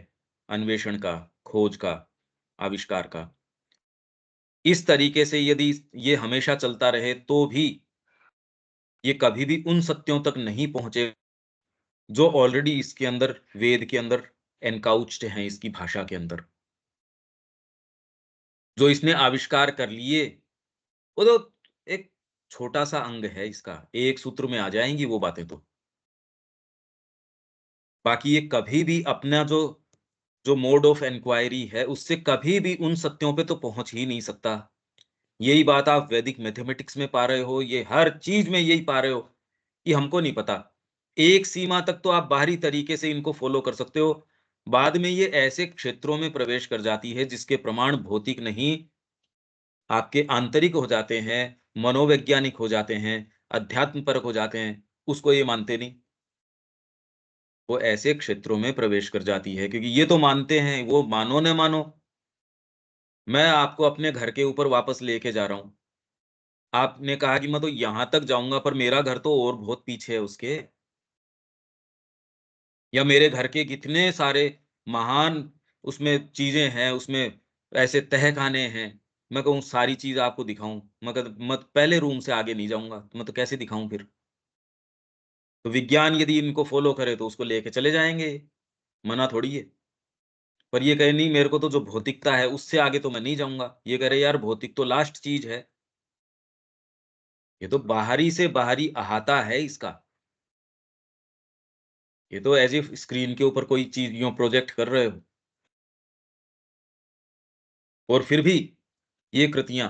अन्वेषण का, खोज का, आविष्कार का, इस तरीके से यदि ये हमेशा चलता रहे तो भी ये कभी भी उन सत्यों तक नहीं पहुंचे जो ऑलरेडी इसके अंदर, वेद के अंदर एनकाउच्ड हैं, इसकी भाषा के अंदर जो इसने आविष्कार कर लिए। वो तो एक छोटा-सा अंग है इसका, एक सूत्र में आ जाएँगी वो बातें तो। बाकी ये कभी भी अपना जो जो मोड ऑफ एन्क्वायरी है, उससे कभी भी उन सत्यों पे तो पहुँच ही नहीं सकता। यही बात आप वैदिक मैथमेटिक्स में पा रहे हो, ये हर चीज़ में यही पा रहे हो कि हमको नहीं पता। एक सीमा तक तो आप बाहरी तरीके से इनको फ़ॉलो कर सकते हो। बाद में ये ऐसे क्षेत्रों में प्रवेश कर जाती है जिसके प्रमाण भौतिक नहीं, आपके आंतरिक हो जाते हैं, मनोवैज्ञानिक हो जाते हैं, अध्यात्मपरक हो जाते हैं, उसको ये मानते नहीं। वो ऐसे क्षेत्रों में प्रवेश कर जाती है क्योंकि ये तो मानते हैं, वो मानो न मानो, मैं आपको अपने घर के ऊपर वापस लेके जा रहा हूँ। आपने कहा कि मैं तो यहाँ तक जाऊँगा पर मेरा घर तो और बहुत पीछे है उसके, या मेरे घर के कितने सारे महान उसमें चीज़ें हैं, उसमें ऐसे तहखाने हैं। मैं कहूँ सारी चीज़ आपको दिखाऊँ, मगर मैं पहले रूम से आगे नहीं जाऊँगा, तो मैं तो कैसे दिखाऊँ फिर? तो विज्ञान यदि इनको फ़ॉलो करे तो उसको लेके चले जाएँगे, मना थोड़ी है। पर ये कहे नहीं मेरे को तो जो भौतिकता है उससे आगे तो मैं नहीं जाऊँगा। ये कह रहे यार भौतिक तो लास्ट चीज़ है। ये तो बाहरी से बाहरी अहाता है इसका। ये तो ऐज़ इफ स्क्रीन के ऊपर कोई चीज़ यूँ प्रोजेक्ट कर रहे हो और फिर भी ये कृतियाँ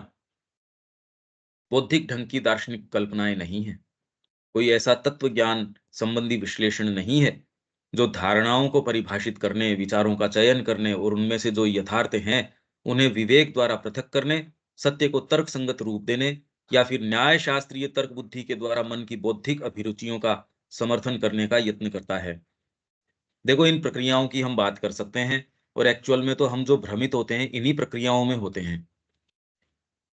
बौद्धिक ढंग की दार्शनिक कल्पनाएँ नहीं हैं। कोई ऐसा तत्व ज्ञान संबंधी विश्लेषण नहीं है, जो धारणाओं को परिभाषित करने, विचारों का चयन करने और उनमें से जो यथार्थ हैं, उन्हें विवेक द्वारा पृथक करने, सत्य को तर्कसंगत रूप देने या फिर न्याय शास्त्रीय तर्क बुद्धि के द्वारा मन की बौद्धिक अभिरुचियों का समर्थन करने का यत्न करता है। देखो इन प्रक्रियाओं की हम बात कर सकते हैं और एक्चुअल में तो हम जो भ्रमित होते हैं, इन्हीं प्रक्रियाओं में होते हैं।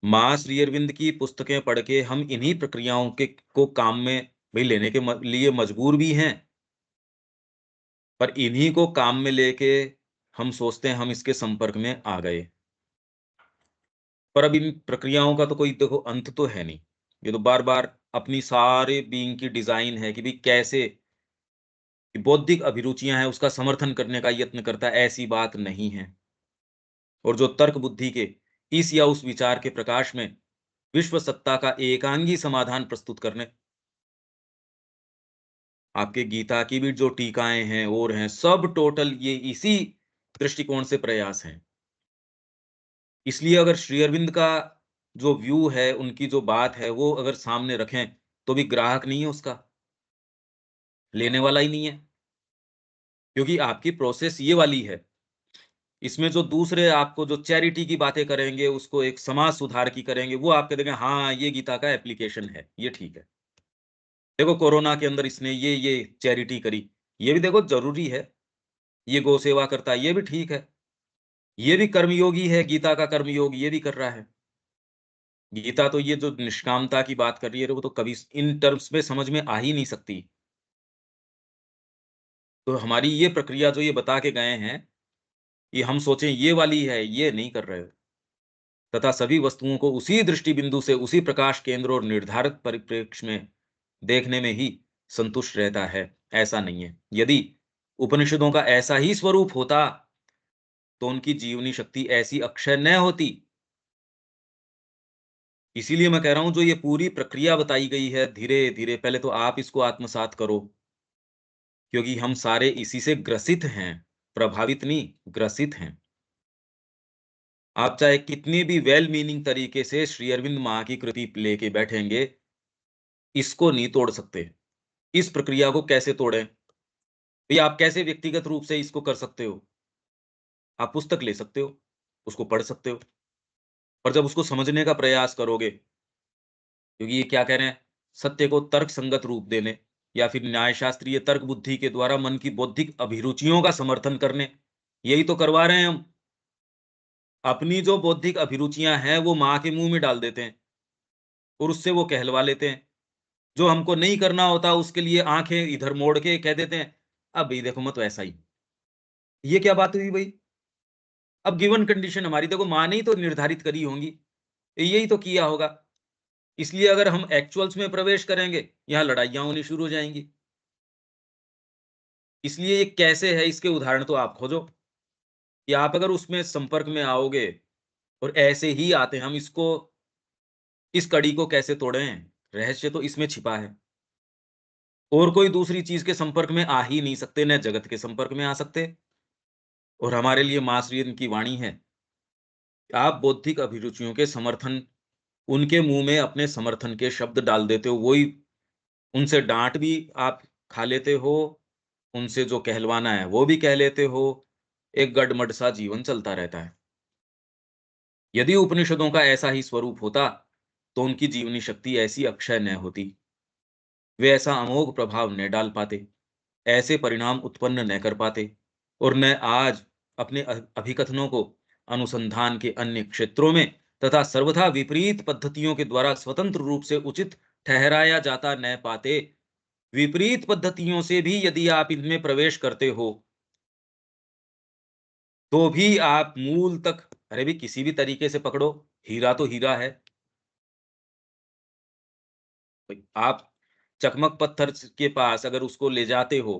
माँ श्री अरविंद की पुस्तकें पढ़ के हम इन्हीं प्रक्रियाओं के को काम में भई लेने के लिए मजबूर भी हैं, पर इन्हीं को काम में लेके हम सोचते हैं हम इसके संपर्क में आ गए। पर अब इन प्रक्रियाओं का तो कोई देखो अंत तो है नहीं। ये तो बार-बार अपनी सारे बीइंग की डिज़ाइन है कि भई कैसे बौद्धिक अभिरुचियाँ हैं उसका समर्थन करने का यत्न करता है, ऐसी बात नहीं है। और जो तर्क बुद्धि के इस या उस विचार के प्रकाश में विश्व सत्ता का एकांगी समाधान प्रस्तुत करने, आपके गीता की भी जो टीकाएँ हैं और हैं, सब टोटल ये इसी दृष्टिकोण से प्रयास हैं। इसलिए अगर श्री अरविंद का जो व्यू है, उनकी जो बात है, वो अगर सामने रखें, तो भी ग्राहक नहीं है उसका, लेने वाला ही नहीं है। क्योंकि आपकी प्रोसेस ये वाली है, इसमें जो दूसरे आपको जो चैरिटी की बातें करेंगे, उसको एक समाज सुधार की करेंगे, वो आप कह देंगे, हाँ, ये गीता का एप्लीकेशन है, ये ठीक है। देखो कोरोना के अंदर इसने ये चैरिटी करी, ये भी देखो ज़रूरी है। ये गौ सेवा करता है, ये भी ठीक है। ये भी कर्मयोगी है, गीता का कर्मयोग ये भी कर रहा है। गीता तो ये जो निष्कामता की बात कर रही है, वो तो कभी इन टर्म्स में समझ में आ ही नहीं सकती। तो हमारी ये प्रक्रिया जो ये बता के गए हैं, कि हम सोचें ये वाली है, ये नहीं कर रहे हो। तथा सभी वस्तुओं को उसी दृष्टि बिंदु से, उसी प्रकाश केंद्र और निर्धारित परिप्रेक्ष्य में देखने में ही संतुष्ट रहता है, ऐसा नहीं है। यदि उपनिषदों का ऐसा ही स्वरूप होता, तो उनकी जीवनी शक्ति ऐसी अक्षय न होती। इसीलिए मैं कह रहा हूँ जो ये पूरी प्रक्रिया बताई गई है, धीरे-धीरे पहले तो आप इसको आत्मसात करो, क्योंकि हम सारे इसी से ग्रसित हैं, प्रभावित नहीं, ग्रसित हैं। आप चाहे कितनी भी वेल मीनिंग तरीके से श्री अरविंद माँ की कृति लेके बैठेंगे, इसको नहीं तोड़ सकते। इस प्रक्रिया को कैसे तोड़ें? भई आप कैसे व्यक्तिगत रूप से इसको कर सकते हो? आप पुस्तक ले सकते हो, उसको पढ़ सकते हो, और जब उसको समझने का प्रयास करोगे, क्योंकि ये क्या कह रहे हैं, सत्य को तर्क संगत रूप देने या फिर न्याय शास्त्रीय तर्क बुद्धि के द्वारा मन की बौद्धिक अभिरुचियों का समर्थन करने, यही तो करवा रहे हैं हम। अपनी जो बौद्धिक अभिरुचियाँ हैं, वो माँ के मुँह में डाल देते हैं और उससे वो कहलवा लेते हैं। जो हमको नहीं करना होता, उसके लिए आँखें इधर मोड़ के कह देते हैं, "अब भई देखो मैं तो ऐसा ही हूँ।" ये क्या बात हुई भई? अब गिवन कंडीशन हमारी देखो माँ ने ही तो निर्धारित करी होंगी, यही तो किया होगा। इसलिए अगर हम एक्चुअल्स में प्रवेश करेंगे, यहाँ लड़ाइयाँ होनी शुरू हो जाएँगी। इसलिए ये कैसे है इसके उदाहरण तो आप खोजो, कि आप अगर उसमें संपर्क में आओगे और ऐसे ही आते हैं, हम इसको इस कड़ी को कैसे तोड़ें? रहस्य तो इसमें छिपा है। और कोई दूसरी चीज़ के संपर्क में आ ही नहीं सकते, न जगत के संपर्क में आ सकते। और हमारे लिए माँ श्री की वाणी है, आप बौद्धिक अभिरुचियों के समर्थन उनके मुँह में अपने समर्थन के शब्द डाल देते हो, वही उनसे डाँट भी आप खा लेते हो, उनसे जो कहलवाना है वो भी कह लेते हो, एक गडमड सा जीवन चलता रहता है। यदि उपनिषदों का ऐसा ही स्वरूप होता, तो उनकी जीवनी शक्ति ऐसी अक्षय न होती। वे ऐसा अमोघ प्रभाव न डाल पाते, ऐसे परिणाम उत्पन्न न कर पाते और न आज अपने अभिकथनों को अनुसंधान के अन्य क्षेत्रों में तथा सर्वथा विपरीत पद्धतियों के द्वारा स्वतंत्र रूप से उचित ठहराया जाता न पाते। विपरीत पद्धतियों से भी यदि आप इनमें प्रवेश करते हो, तो भी आप मूल तक अरे भी किसी भी तरीके से पकड़ो, हीरा तो हीरा है। भाई, आप चकमक पत्थर के पास अगर उसको ले जाते हो,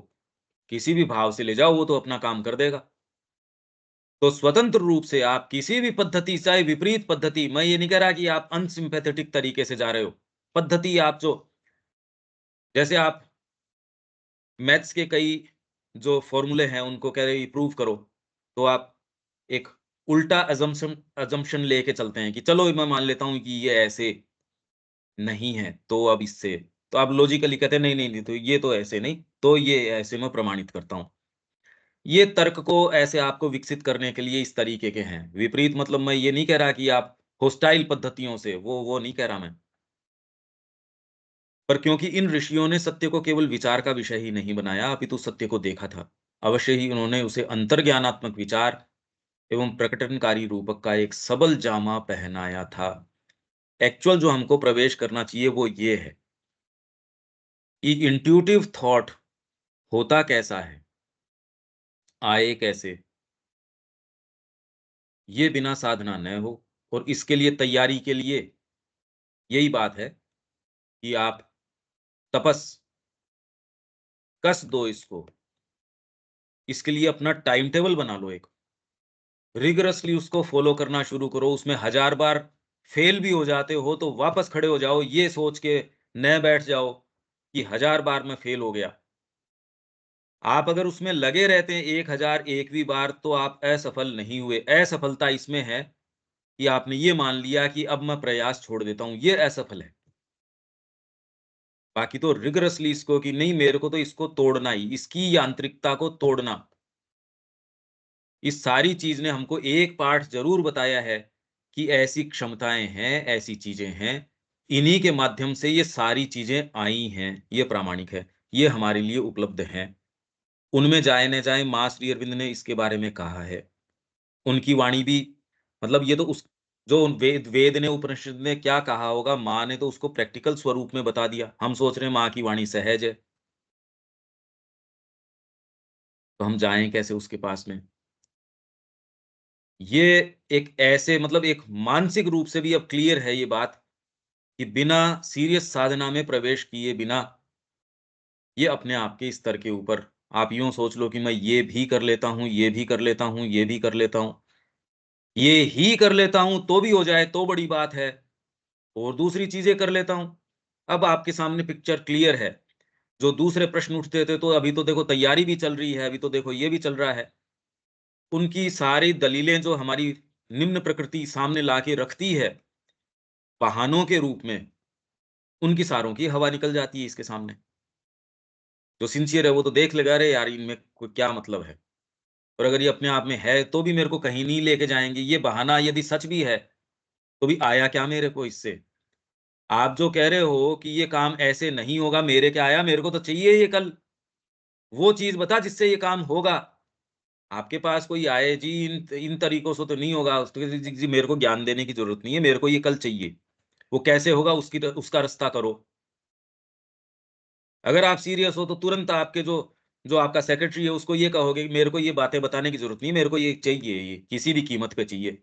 किसी भी भाव से ले जाओ, वो तो अपना काम कर देगा। तो स्वतंत्र रूप से आप किसी भी पद्धति, चाहे विपरीत पद्धति, मैं ये नहीं कह रहा कि आप अनसिम्पैथेटिक तरीके से जा रहे हो। पद्धति आप जो जैसे आप मैथ्स के कई जो फ़ॉर्मूले हैं, उनको कह रहे हैं प्रूव करो, तो आप एक उल्टा असम्पशन लेके चलते हैं कि चलो मैं मान लेता हूँ कि ये ऐसे नहीं है, तो अब इससे तो आप लॉजिकली कहते हैं नहीं, नहीं, नहीं, तो ये तो ऐसे नहीं, तो ये ऐसे मैं प्रमाणित करता हूँ। ये तर्क को ऐसे आपको विकसित करने के लिए इस तरीके के हैं। विपरीत मतलब मैं ये नहीं कह रहा कि आप होस्टाइल पद्धतियों से वो नहीं कह रहा मैं। पर क्योंकि इन ऋषियों ने सत्य को केवल विचार का विषय ही नहीं बनाया, अपितु सत्य को देखा था। अवश्य ही उन्होंने उसे अंतर्ज्ञानात्मक विचार एवं प्रकटनकारी रूपक का एक सबल जामा पहनाया था। एक्चुअल जो हमको प्रवेश करना चाहिए वो ये है कि इंट्यूटिव थॉट होता कैसा है, आए कैसे, ये बिना साधना न हो। और इसके लिए तैयारी के लिए यही बात है कि आप तपस कस दो इसको। इसके लिए अपना टाइम टेबल बना लो एक। रिगरसली उसको फ़ॉलो करना शुरू करो, उसमें हज़ार बार फ़ेल भी हो जाते हो, तो वापस खड़े हो जाओ, ये सोच के न बैठ जाओ कि हज़ार बार मैं फ़ेल हो गया। आप अगर उसमें लगे रहते हैं 1001वीं बार, तो आप असफल नहीं हुए। असफलता इसमें है कि आपने ये मान लिया कि अब मैं प्रयास छोड़ देता हूँ, ये असफल है। बाकी तो रिगरसली इसको कि नहीं मेरे को तो इसको तोड़ना ही, इसकी यांत्रिकता को तोड़ना। इस सारी चीज़ ने हमको एक पाठ ज़रूर बताया है कि ऐसी क्षमताएँ हैं, ऐसी चीज़ें हैं, इन्हीं के माध्यम से ये सारी चीज़ें आई हैं, ये प्रामाणिक है। ये हमारे लिए उपलब्ध हैं। उनमें जाए न जाए, माँ श्री अरविंद ने इसके बारे में कहा है। उनकी वाणी भी मतलब ये तो उस जो वेद वेद ने, उपनिषद ने क्या कहा होगा, माँ ने तो उसको प्रैक्टिकल स्वरूप में बता दिया। हम सोच रहे हैं माँ की वाणी सहज है, तो हम जाएँ कैसे उसके पास में? ये एक ऐसे मतलब एक मानसिक रूप से भी अब क्लियर है ये बात कि बिना सीरियस साधना में प्रवेश किए बिना, ये अपने आप के स्तर के ऊपर आप यूँ सोच लो कि मैं ये भी कर लेता हूँ, ये भी कर लेता हूँ, ये भी कर लेता हूँ, ये ही कर लेता हूँ, तो भी हो जाए तो बड़ी बात है और दूसरी चीज़ें कर लेता हूँ। अब आपके सामने पिक्चर क्लियर है। जो दूसरे प्रश्न उठते थे, तो अभी तो देखो तैयारी भी चल रही है, अभी तो देखो ये भी चल रहा है। उनकी सारी दलीलें जो हमारी निम्न प्रकृति सामने लाके रखती है, बहानों के रूप में, उनकी सारों की हवा निकल जाती है इसके सामने। जो सिंसियर है वो तो देख लेगा, अरे यार इनमें कोई क्या मतलब है? और अगर ये अपने आप में है, तो भी मेरे को कहीं नहीं लेके जाएँगे। ये बहाना यदि सच भी है, तो भी आया क्या मेरे को इससे? आप जो कह रहे हो कि ये काम ऐसे नहीं होगा, मेरे क्या आया? मेरे को तो चाहिए ये कल। वो चीज़ बता जिससे ये काम होगा। आपके पास कोई आए जी इन इन तरीकों से तो नहीं होगा, तो जी जी मेरे को ज्ञान देने की ज़रूरत नहीं है, मेरे को ये कल चाहिए। वो कैसे होगा उसका रास्ता करो। अगर आप सीरियस हो तो तुरंत आपके जो जो आपका सेक्रेटरी है उसको ये कहोगे कि मेरे को ये बातें बताने की ज़रूरत नहीं है, मेरे को ये चाहिए ये, किसी भी कीमत पे चाहिए।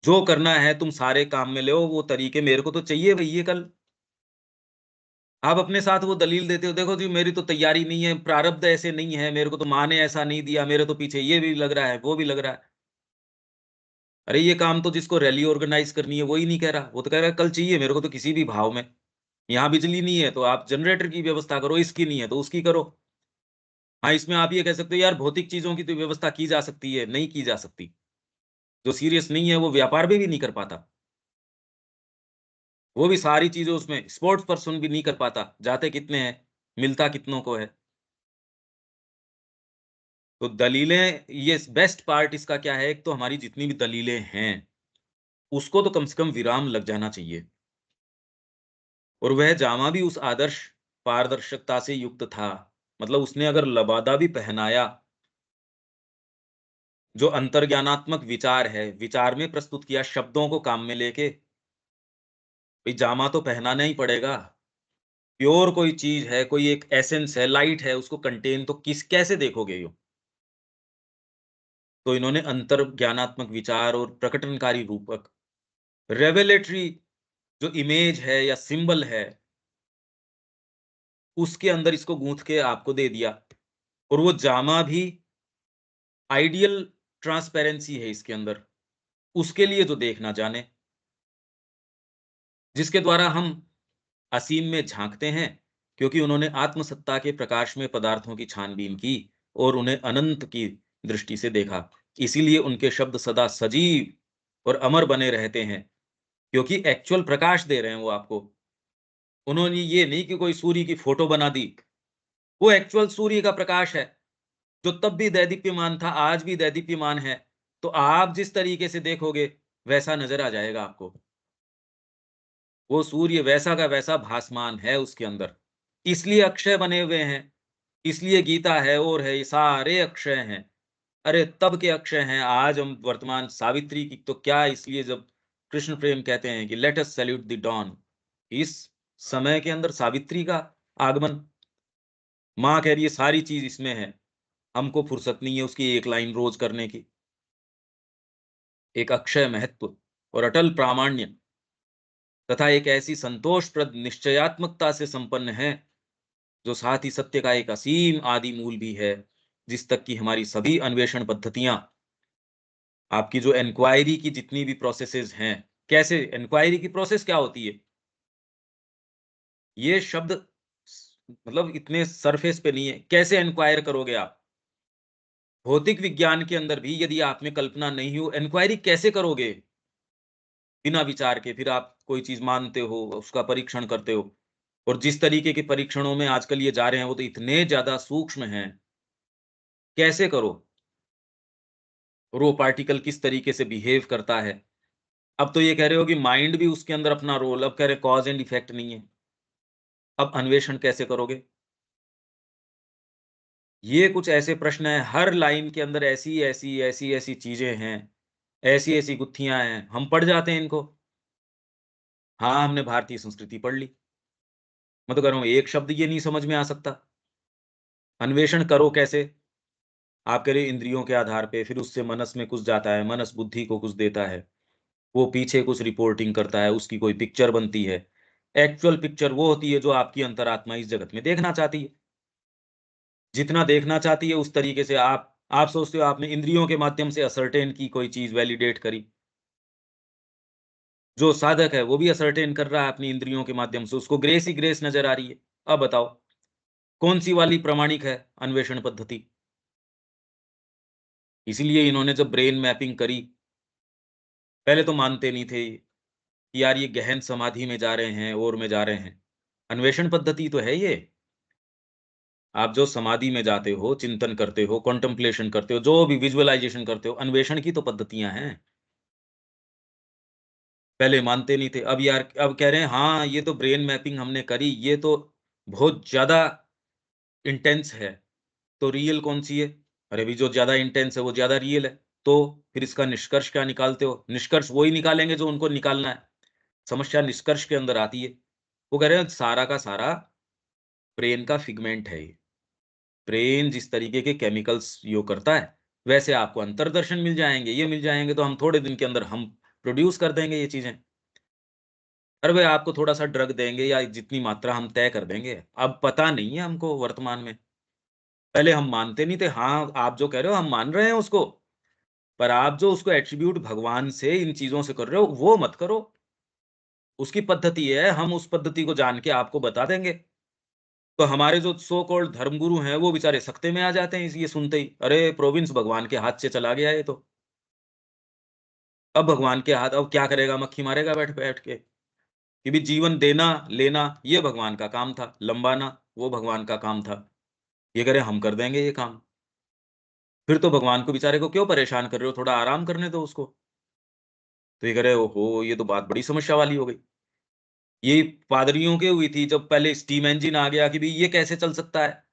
जो करना है तुम सारे काम में ले आओ, वो तरीके मेरे को तो चाहिए भई ये कल। आप अपने साथ वो दलील देते हो, देखो जी मेरी तो तैयारी नहीं है, प्रारब्ध ऐसे नहीं है, मेरे को तो माँ ने ऐसा नहीं दिया, मेरे तो पीछे ये भी लग रहा है, वो भी लग रहा है। अरे ये काम तो जिसको रैली ऑर्गेनाइज़ करनी है, वो ही नहीं कह रहा। वो तो कह रहा है कल चाहिए मेरे को तो किसी भी भाव में। यहाँ बिजली नहीं है तो आप जनरेटर की व्यवस्था करो, इसकी नहीं है तो उसकी करो। हाँ, इसमें आप ये कह सकते हो यार भौतिक चीज़ों की तो व्यवस्था की जा सकती है, नहीं की जा सकती। जो सीरियस नहीं है वो व्यापार में भी नहीं कर पाता। वो भी सारी चीज़ें उसमें स्पोर्ट्स पर्सन भी नहीं कर पाता। जाते कितने हैं, मिलता कितनों को है। तो दलीलें ये बेस्ट पार्ट इसका क्या है, एक तो हमारी जितनी भी दलीलें हैं, उसको तो कम से कम विराम लग जाना चाहिए। और वह जामा भी उस आदर्श पारदर्शकता से युक्त था। मतलब उसने अगर लबादा भी पहनाया, जो अंतर्ज्ञानात्मक विचार है, विचार में प्रस्तुत किया शब्दों को काम में लेके, भई जामा तो पहनाना ही पड़ेगा। प्योर कोई चीज़ है, कोई एक एसेंस है, लाइट है, उसको कंटेन तो कैसे देखोगे यूँ? तो इन्होंने अंतर्ज्ञानात्मक विचार और प्रकटनकारी रूपक, रेवेलेटरी जो इमेज है या सिंबल है, उसके अंदर इसको गूँथ के आपको दे दिया। और वो जामा भी आइडियल ट्रांसपेरेंसी है इसके अंदर, उसके लिए जो देखना जाने, जिसके द्वारा हम असीम में झाँकते हैं, क्योंकि उन्होंने आत्मसत्ता के प्रकाश में पदार्थों की छानबीन की और उन्हें अनंत की दृष्टि से देखा। इसीलिए उनके शब्द सदा सजीव और अमर बने रहते हैं, क्योंकि एक्चुअल प्रकाश दे रहे हैं वो आपको। उन्होंने ये नहीं कि कोई सूर्य की फ़ोटो बना दी, वो एक्चुअल सूर्य का प्रकाश है, जो तब भी दैदीप्यमान था, आज भी दैदीप्यमान है। तो आप जिस तरीके से देखोगे, वैसा नज़र आ जाएगा आपको। वो सूर्य वैसा का वैसा भासमान है उसके अंदर। इसलिए अक्षय बने हुए हैं, इसलिए गीता है और है, ये सारे अक्षय हैं। अरे तब के अक्षय हैं, आज हम वर्तमान सावित्री की तो क्या, इसलिए जब कृष्ण प्रेम कहते हैं कि let us salute the dawn, इस समय के अंदर सावित्री का आगमन, माँ कह रही है सारी चीज़ इसमें है, हमको फुर्सत नहीं है उसकी एक लाइन रोज़ करने की। एक अक्षय महत्व और अटल प्रामाण्य तथा एक ऐसी संतोषप्रद निश्चयात्मकता से संपन्न है, जो साथ ही सत्य का एक असीम आदि मूल भी है, जिस तक कि हमारी सभी अन्वेषण पद्धतियाँ, आपकी जो इंक्वायरी की जितनी भी प्रोसेसेज़ हैं, कैसे इंक्वायरी की प्रोसेस क्या होती है? ये शब्द मतलब इतने सरफेस पे नहीं है, कैसे इंक्वायर करोगे आप? भौतिक विज्ञान के अंदर भी यदि आप में कल्पना नहीं हो, इंक्वायरी कैसे करोगे? बिना विचार के फिर आप कोई चीज़ मानते हो, उसका परीक्षण करते हो। और जिस तरीके के परीक्षणों में आजकल ये जा रहे हैं, वो तो इतने ज़्यादा सूक्ष्म हैं, कैसे करो? और वो पार्टिकल किस तरीके से बिहेव करता है। अब तो ये कह रहे हो कि माइंड भी उसके अंदर अपना रोल, अब कह रहे कॉज़ एंड इफेक्ट नहीं है। अब अन्वेषण कैसे करोगे? ये कुछ ऐसे प्रश्न हैं, हर लाइन के अंदर ऐसी-ऐसी चीज़ें हैं, ऐसी-ऐसी गुत्थियाँ हैं, हम पढ़ जाते हैं इनको। हाँ, हमने भारतीय संस्कृति पढ़ ली। मैं तो कह रहा हूँ एक शब्द ये नहीं समझ में आ सकता। अन्वेषण करो कैसे? आप कह रहे इंद्रियों के आधार पे, फिर उससे मनस में कुछ जाता है, मनस बुद्धि को कुछ देता है। वो पीछे कुछ रिपोर्टिंग करता है, उसकी कोई पिक्चर बनती है। एक्चुअल पिक्चर वो होती है जो आपकी अंतरात्मा इस जगत में देखना चाहती है। जितना देखना चाहती है उस तरीके से आप सोचते हो आपने इंद्रियों के माध्यम से असर्टेन की कोई चीज़ वैलिडेट करी। जो साधक है वो भी असर्टेन कर रहा है अपनी इंद्रियों के माध्यम से, उसको ग्रेस ही ग्रेस नज़र आ रही है। अब बताओ, कौन-सी वाली प्रामाणिक है अन्वेषण पद्धति? इसीलिए इन्होंने जब ब्रेन मैपिंग करी, पहले तो मानते नहीं थे कि यार ये गहन समाधि में जा रहे हैं और में जा रहे हैं। अन्वेषण पद्धति तो है ये। आप जो समाधि में जाते हो, चिंतन करते हो, कॉन्टेम्पलेशन करते हो, जो भी विजुअलाइज़ेशन करते हो, अन्वेषण की तो पद्धतियाँ हैं। पहले मानते नहीं थे, अब कह रहे हैं हाँ, ये तो ब्रेन मैपिंग हमने करी, ये तो बहुत ज़्यादा इंटेंस है, तो रियल कौन-सी है? अरे भई जो ज़्यादा इंटेंस है वो ज़्यादा रियल है। तो फिर इसका निष्कर्ष क्या निकालते हो? निष्कर्ष वही निकालेंगे जो उनको निकालना है। समस्या निष्कर्ष के अंदर आती है। वो कह रहे हैं सारा का सारा ब्रेन का फिगमेंट है ये। ब्रेन जिस तरीके के केमिकल्स यो करता है, वैसे आपको अंतर्दर्शन मिल जाएँगे, ये मिल जाएँगे तो हम थोड़े दिन के अंदर हम प्रोड्यूस कर देंगे ये चीज़ें। अरे भई आपको थोड़ा-सा ड्रग देंगे या जितनी मात्रा हम तय कर देंगे। अब पता नहीं है हमको वर्तमान में। पहले हम मानते नहीं थे, हाँ, आप जो कह रहे हो हम मान रहे हैं उसको, पर आप जो उसको एट्रिब्यूट भगवान से इन चीज़ों से कर रहे हो, वो मत करो। उसकी पद्धति है, हम उस पद्धति को जान के आपको बता देंगे। तो हमारे जो सो कॉल्ड धर्मगुरु हैं, वो बेचारे सकते में आ जाते हैं ये सुनते ही। अरे! प्रोविंस भगवान के हाथ से चला गया ये तो। अब भगवान के हाथ, अब क्या करेगा? मक्खी मारेगा बैठ-बैठ के। कि भी जीवन देना, लेना ये भगवान का काम था, लंबाना वो भगवान का काम था। ये कह रहे हम कर देंगे ये काम। फिर तो भगवान को बेचारे को क्यों परेशान कर रहे हो? थोड़ा आराम करने दो उसको। तो ये कह रहे, ओहो! ये तो बात बड़ी समस्या वाली हो गई। ये पादरियों के हुई थी जब पहले स्टीम इंजन आ गया कि भई ये कैसे चल सकता है?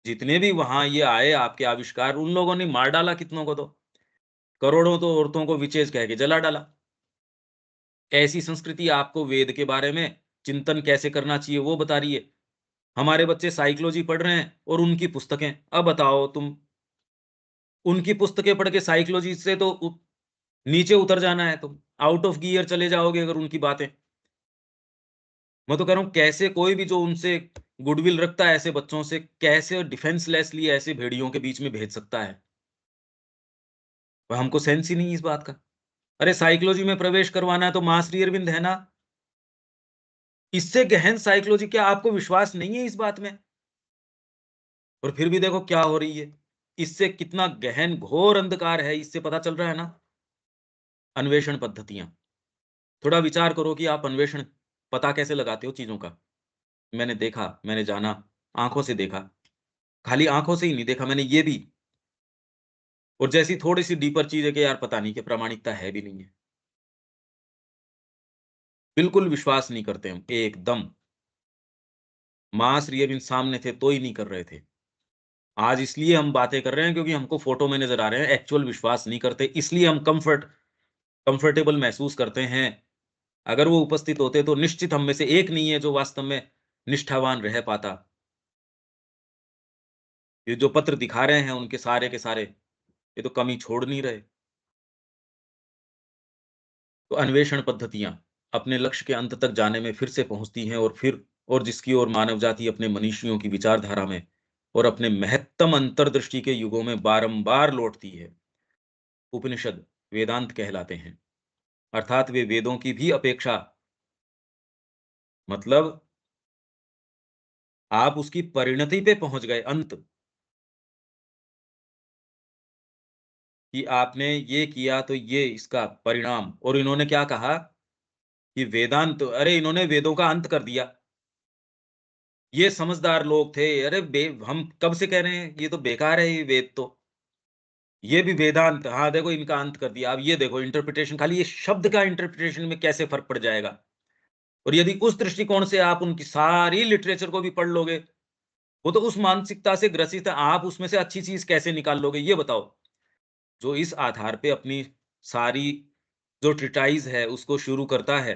जितने भी वहाँ ये आए आपके आविष्कार, उन लोगों ने मार डाला कितनों को तो। करोड़ों तो औरतों को विचेज़ कह के जला डाला। ऐसी संस्कृति आपको वेद के बारे में चिंतन कैसे करना चाहिए वो बता रही है। हमारे बच्चे साइकोलॉजी पढ़ रहे हैं और उनकी पुस्तकें। अब बताओ तुम, उनकी पुस्तकें पढ़ के साइकोलॉजी से तो नीचे उतर जाना है तुम। आउट ऑफ गियर चले जाओगे अगर उनकी बातें। मैं तो कह रहा हूँ कैसे कोई भी जो उनसे गुडविल रखता है ऐसे बच्चों से, कैसे डिफेंसलेसली ऐसे भेड़ियों के बीच में भेज सकता है? हमको सेंस ही नहीं है इस बात का। अरे साइकोलॉजी में प्रवेश करवाना है तो माँ श्री अरविंद है ना। इससे गहन साइकोलॉजी क्या आपको विश्वास नहीं है इस बात में? और फिर भी देखो क्या हो रही है। इससे कितना गहन घोर अंधकार है, इससे पता चल रहा है ना। अन्वेषण पद्धतियाँ। थोड़ा विचार करो कि आप अन्वेषण पता कैसे लगाते हो चीज़ों का? मैंने देखा, मैंने जाना, आँखों से देखा। खाली आँखों से ही नहीं देखा मैंने ये भी। और जैसी थोड़ी-सी डीपर चीज़ है कि यार पता नहीं कि प्रामाणिकता है भी नहीं है। बिल्कुल विश्वास नहीं करते हम, एकदम। माँ श्री अरविंद सामने थे तो ही नहीं कर रहे थे। आज इसलिए हम बातें कर रहे हैं क्योंकि हमको फ़ोटो में नज़र आ रहे हैं, एक्चुअल विश्वास नहीं करते, इसलिए हम कंफर्टेबल महसूस करते हैं। अगर वो उपस्थित होते तो निश्चित हम में से एक नहीं है जो वास्तव में निष्ठावान रह पाता। ये जो पत्र दिखा रहे हैं उनके सारे के सारे, ये तो कमी छोड़ नहीं रहे। तो अन्वेषण पद्धतियाँ अपने लक्ष्य के अंत तक जाने में फिर से पहुँचती हैं और फिर और जिसकी ओर मानव जाति अपने मनीषियों की विचारधारा में और अपने महत्तम अंतर्दृष्टि के युगों में बारंबार लौटती है। उपनिषद वेदांत कहलाते हैं, अर्थात वे वेदों की भी अपेक्षा, मतलब आप उसकी परिणति पे पहुँच गए अंत, कि आपने ये किया तो ये इसका परिणाम। और इन्होंने क्या कहा कि वेदांत, अरे इन्होंने वेदों का अंत कर दिया। ये समझदार लोग थे। अरे हम कब से कह रहे हैं ये तो बेकार है ये वेद तो। ये भी वेदांत, हाँ, देखो इनका अंत कर दिया। अब ये देखो इंटरप्रिटेशन, खाली ये शब्द का इंटरप्रिटेशन में कैसे फ़र्क पड़ जाएगा। और यदि उस दृष्टिकोण से आप उनकी सारी लिटरेचर को भी पढ़ लोगे, वो तो उस मानसिकता से ग्रसित है, आप उसमें से अच्छी चीज़ कैसे निकाल लोगे ये बताओ? जो इस आधार पे अपनी सारी जो ट्रीटाइज़ है उसको शुरू करता है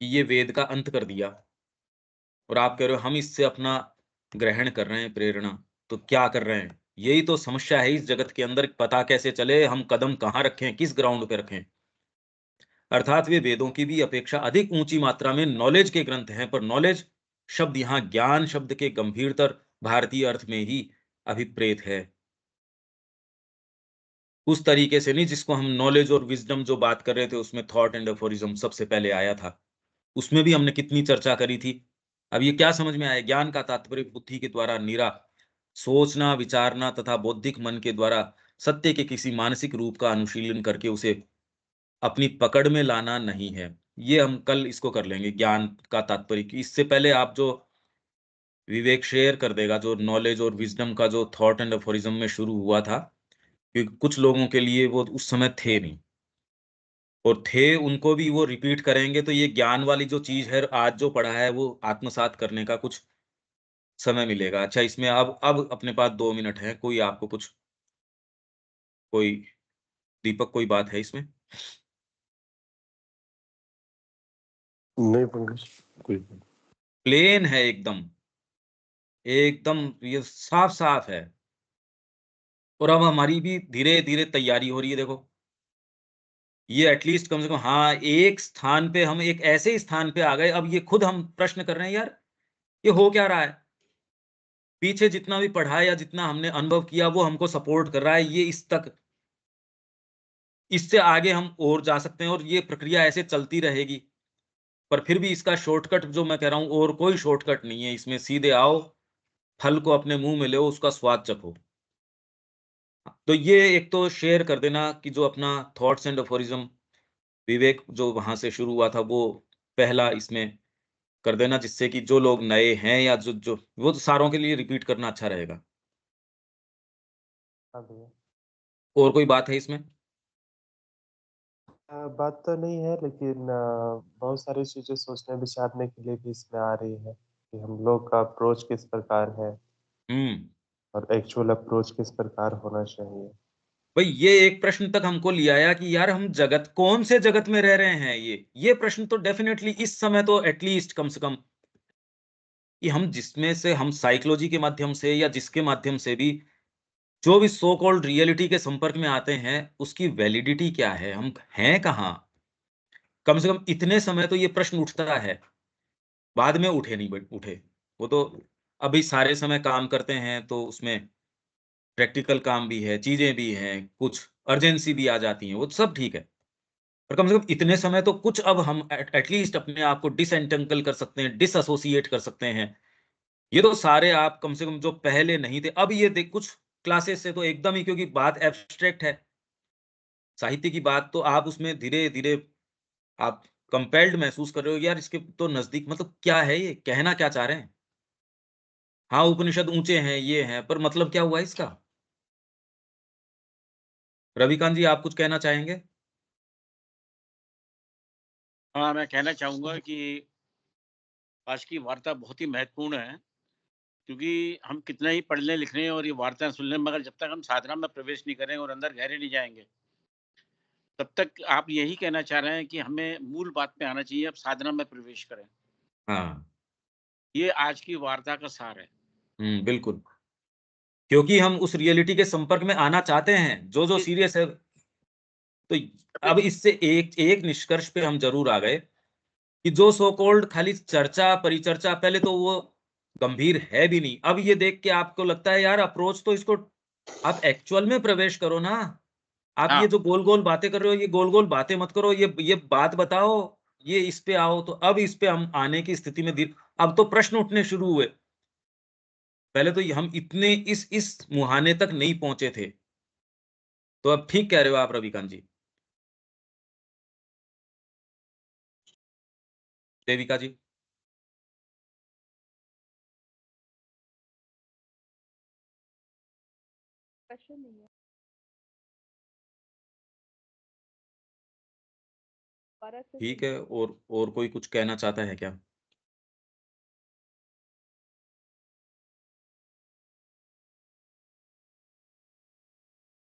कि ये वेद का अंत कर दिया, और आप कह रहे हो हम इससे अपना ग्रहण कर रहे हैं प्रेरणा, तो क्या कर रहे हैं? यही तो समस्या है इस जगत के अंदर, पता कैसे चले हम कदम कहाँ रखें, किस ग्राउंड पे रखें? अर्थात वे वेदों की भी अपेक्षा अधिक ऊँची मात्रा में नॉलेज के ग्रंथ हैं, पर नॉलेज शब्द यहाँ ज्ञान शब्द के गंभीरतर भारतीय अर्थ में ही अभिप्रेत है। उस तरीके से नहीं जिसको हम नॉलेज और विज़डम जो बात कर रहे थे उसमें थॉट एंड अफोरिज़्म सबसे पहले आया था। उसमें भी हमने कितनी चर्चा करी थी। अब ये क्या समझ में आया? ज्ञान का तात्पर्य बुद्धि के द्वारा निरा सोचना, विचारना तथा बौद्धिक मन के द्वारा सत्य के किसी मानसिक रूप का अनुशीलन करके उसे अपनी पकड़ में लाना नहीं है। ये हम कल इसको कर लेंगे ज्ञान का तात्पर्य, कि इससे पहले आप जो विवेक शेयर कर देगा, जो नॉलेज और विज़डम का जो थॉट एंड अफोरिज़्म में शुरू हुआ था, क्योंकि कुछ लोगों के लिए वो उस समय थे नहीं। और थे उनको भी वो रिपीट करेंगे तो ये ज्ञान वाली जो चीज़ है आज जो पढ़ा है वो आत्मसात करने का कुछ समय मिलेगा। अच्छा, इसमें अब अपने पास 2 मिनट हैं, कोई आपको कुछ, कोई दीपक कोई बात है इसमें?
नहीं पंकज, कोई
प्लेन है एकदम, एकदम ये साफ-साफ है। और अब हमारी भी धीरे-धीरे तैयारी हो रही है देखो। ये एटलीस्ट कम से कम, हाँ, एक स्थान पे हम एक ऐसे स्थान पे आ गए, अब ये खुद हम प्रश्न कर रहे हैं यार, ये हो क्या रहा है? पीछे जितना भी पढ़ा या जितना हमने अनुभव किया वो हमको सपोर्ट कर रहा है, ये इस तक इससे आगे हम और जा सकते हैं और ये प्रक्रिया ऐसे चलती रहेगी। पर फिर भी इसका शॉर्टकट जो मैं कह रहा हूँ, और कोई शॉर्टकट नहीं है इसमें, सीधे आओ, फल को अपने मुँह में लो, उसका स्वाद चखो। तो ये एक तो शेयर कर देना कि जो अपना थॉट्स एंड अफोरिज़्म विवेक जो वहाँ से शुरू हुआ था, वो पहला इसमें कर देना, जिससे कि जो लोग नए हैं या जो जो वो तो सारों के लिए रिपीट करना अच्छा रहेगा।
हाँ भैया।
और कोई बात है इसमें?
बात तो नहीं है, लेकिन बहुत सारी चीज़ें सोचने विचारने के लिए भी इसमें आ रही है कि हम लोग का अप्रोच किस प्रकार है
हुँ।
और एक्चुअल अप्रोच किस प्रकार होना चाहिए।
भई ये एक प्रश्न तक हमको ले आया कि यार हम जगत कौन से जगत में रह रहे हैं ये? ये प्रश्न तो डेफ़िनेटली इस समय तो एट लीस्ट कम से कम कि हम जिसमें से हम साइकोलॉजी के माध्यम से या जिसके माध्यम से भी जो भी सो कॉल्ड रियलिटी के संपर्क में आते हैं, उसकी वैलिडिटी क्या है? हम हैं कहाँ? कम से कम इतने समय तो ये प्रश्न उठता है, बाद में उठे नहीं ब उठे। वो तो अभी सारे समय काम करते हैं, तो उसमें प्रैक्टिकल काम भी है, चीज़ें भी हैं, कुछ अर्जेंसी भी आ जाती हैं, वो तो सब ठीक है। पर कम से कम इतने समय तो कुछ अब हम एट लीस्ट अपने आप को डिसएंटेंगल कर सकते हैं, डिसएसोसिएट कर सकते हैं। ये तो सारे आप कम से कम जो पहले नहीं थे, अब ये देख कुछ क्लासेस से तो एकदम ही, क्योंकि बात एब्स्ट्रैक्ट है, साहित्य की बात, तो आप उसमें धीरे-धीरे आप कंपेल्ड महसूस कर रहे हो, यार इसके तो नज़दीक मतलब क्या है ये? कहना क्या चाह रहे हैं? हाँ, उपनिषद ऊँचे हैं, ये हैं, पर मतलब क्या हुआ इसका? रविकांत जी, आप कुछ कहना चाहेंगे?
हाँ, मैं कहना चाहूँगा कि आज की वार्ता बहुत ही महत्वपूर्ण है, क्योंकि हम कितना ही पढ़ लें, लिख लें और ये वार्ता सुन लें, मगर जब तक हम साधना में प्रवेश नहीं करेंगे और अंदर गहरे नहीं जाएँगे, तब तक आप यही कहना चाह रहे हैं कि हमें मूल बात पे आना चाहिए, अब साधना में प्रवेश करें।
हाँ।
ये आज की वार्ता का सार है।
हुँ, बिल्कुल। क्योंकि हम उस रियलिटी के संपर्क में आना चाहते हैं, जो
ये
सीरियस है, तो अब इससे एक एक निष्कर्ष पे हम ज़रूर आ गए कि जो सो कॉल्ड खाली चर्चा, परिचर्चा, पहले तो वो गंभीर है भी नहीं। अब ये देख के आपको लगता है यार अप्रोच तो इसको आप एक्चुअल में प्रवेश करो ना। आप ये
हाँ,
जो गोल-गोल बातें कर रहे हो, ये गोल-गोल बातें मत करो, ये बात बताओ, ये इस पे आओ। तो अब इस पे हम आने की स्थिति में अब तो प्रश्न उठने शुरू हुए। पहले तो ये हम इतने इस मुहाने तक नहीं पहुँचे थे। तो अब ठीक कह रहे हो आप रविकांत जी। देविका जी।
क्वेश्चन नहीं है। दोबारा से
ठीक
सुनिए।
है, और कोई कुछ कहना चाहता है क्या?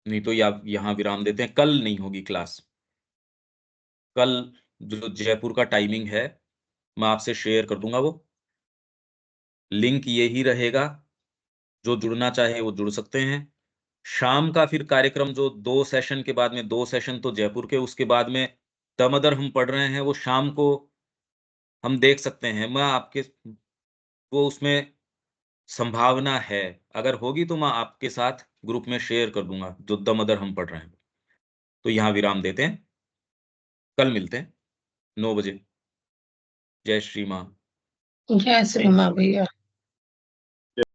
नहीं तो या यहाँ विराम देते हैं, कल नहीं होगी क्लास। कल जो जयपुर का टाइमिंग है, मैं आपसे शेयर कर दूँगा वो। लिंक यही रहेगा, जो जुड़ना चाहे वो जुड़ सकते हैं। शाम का फिर कार्यक्रम जो 2 सेशन के बाद में 2 सेशन तो जयपुर के, उसके बाद में दमदर हम पढ़ रहे हैं, वो शाम को हम देख सकते हैं। मैं आपके वो उसमें संभावना है, अगर होगी तो मैं आपके साथ ग्रुप में शेयर कर दूँगा, जो दमदर हम पढ़ रहे हैं। तो यहाँ विराम देते हैं, कल मिलते हैं 9 बजे। जय श्री माँ।
जय श्री माँ भैया।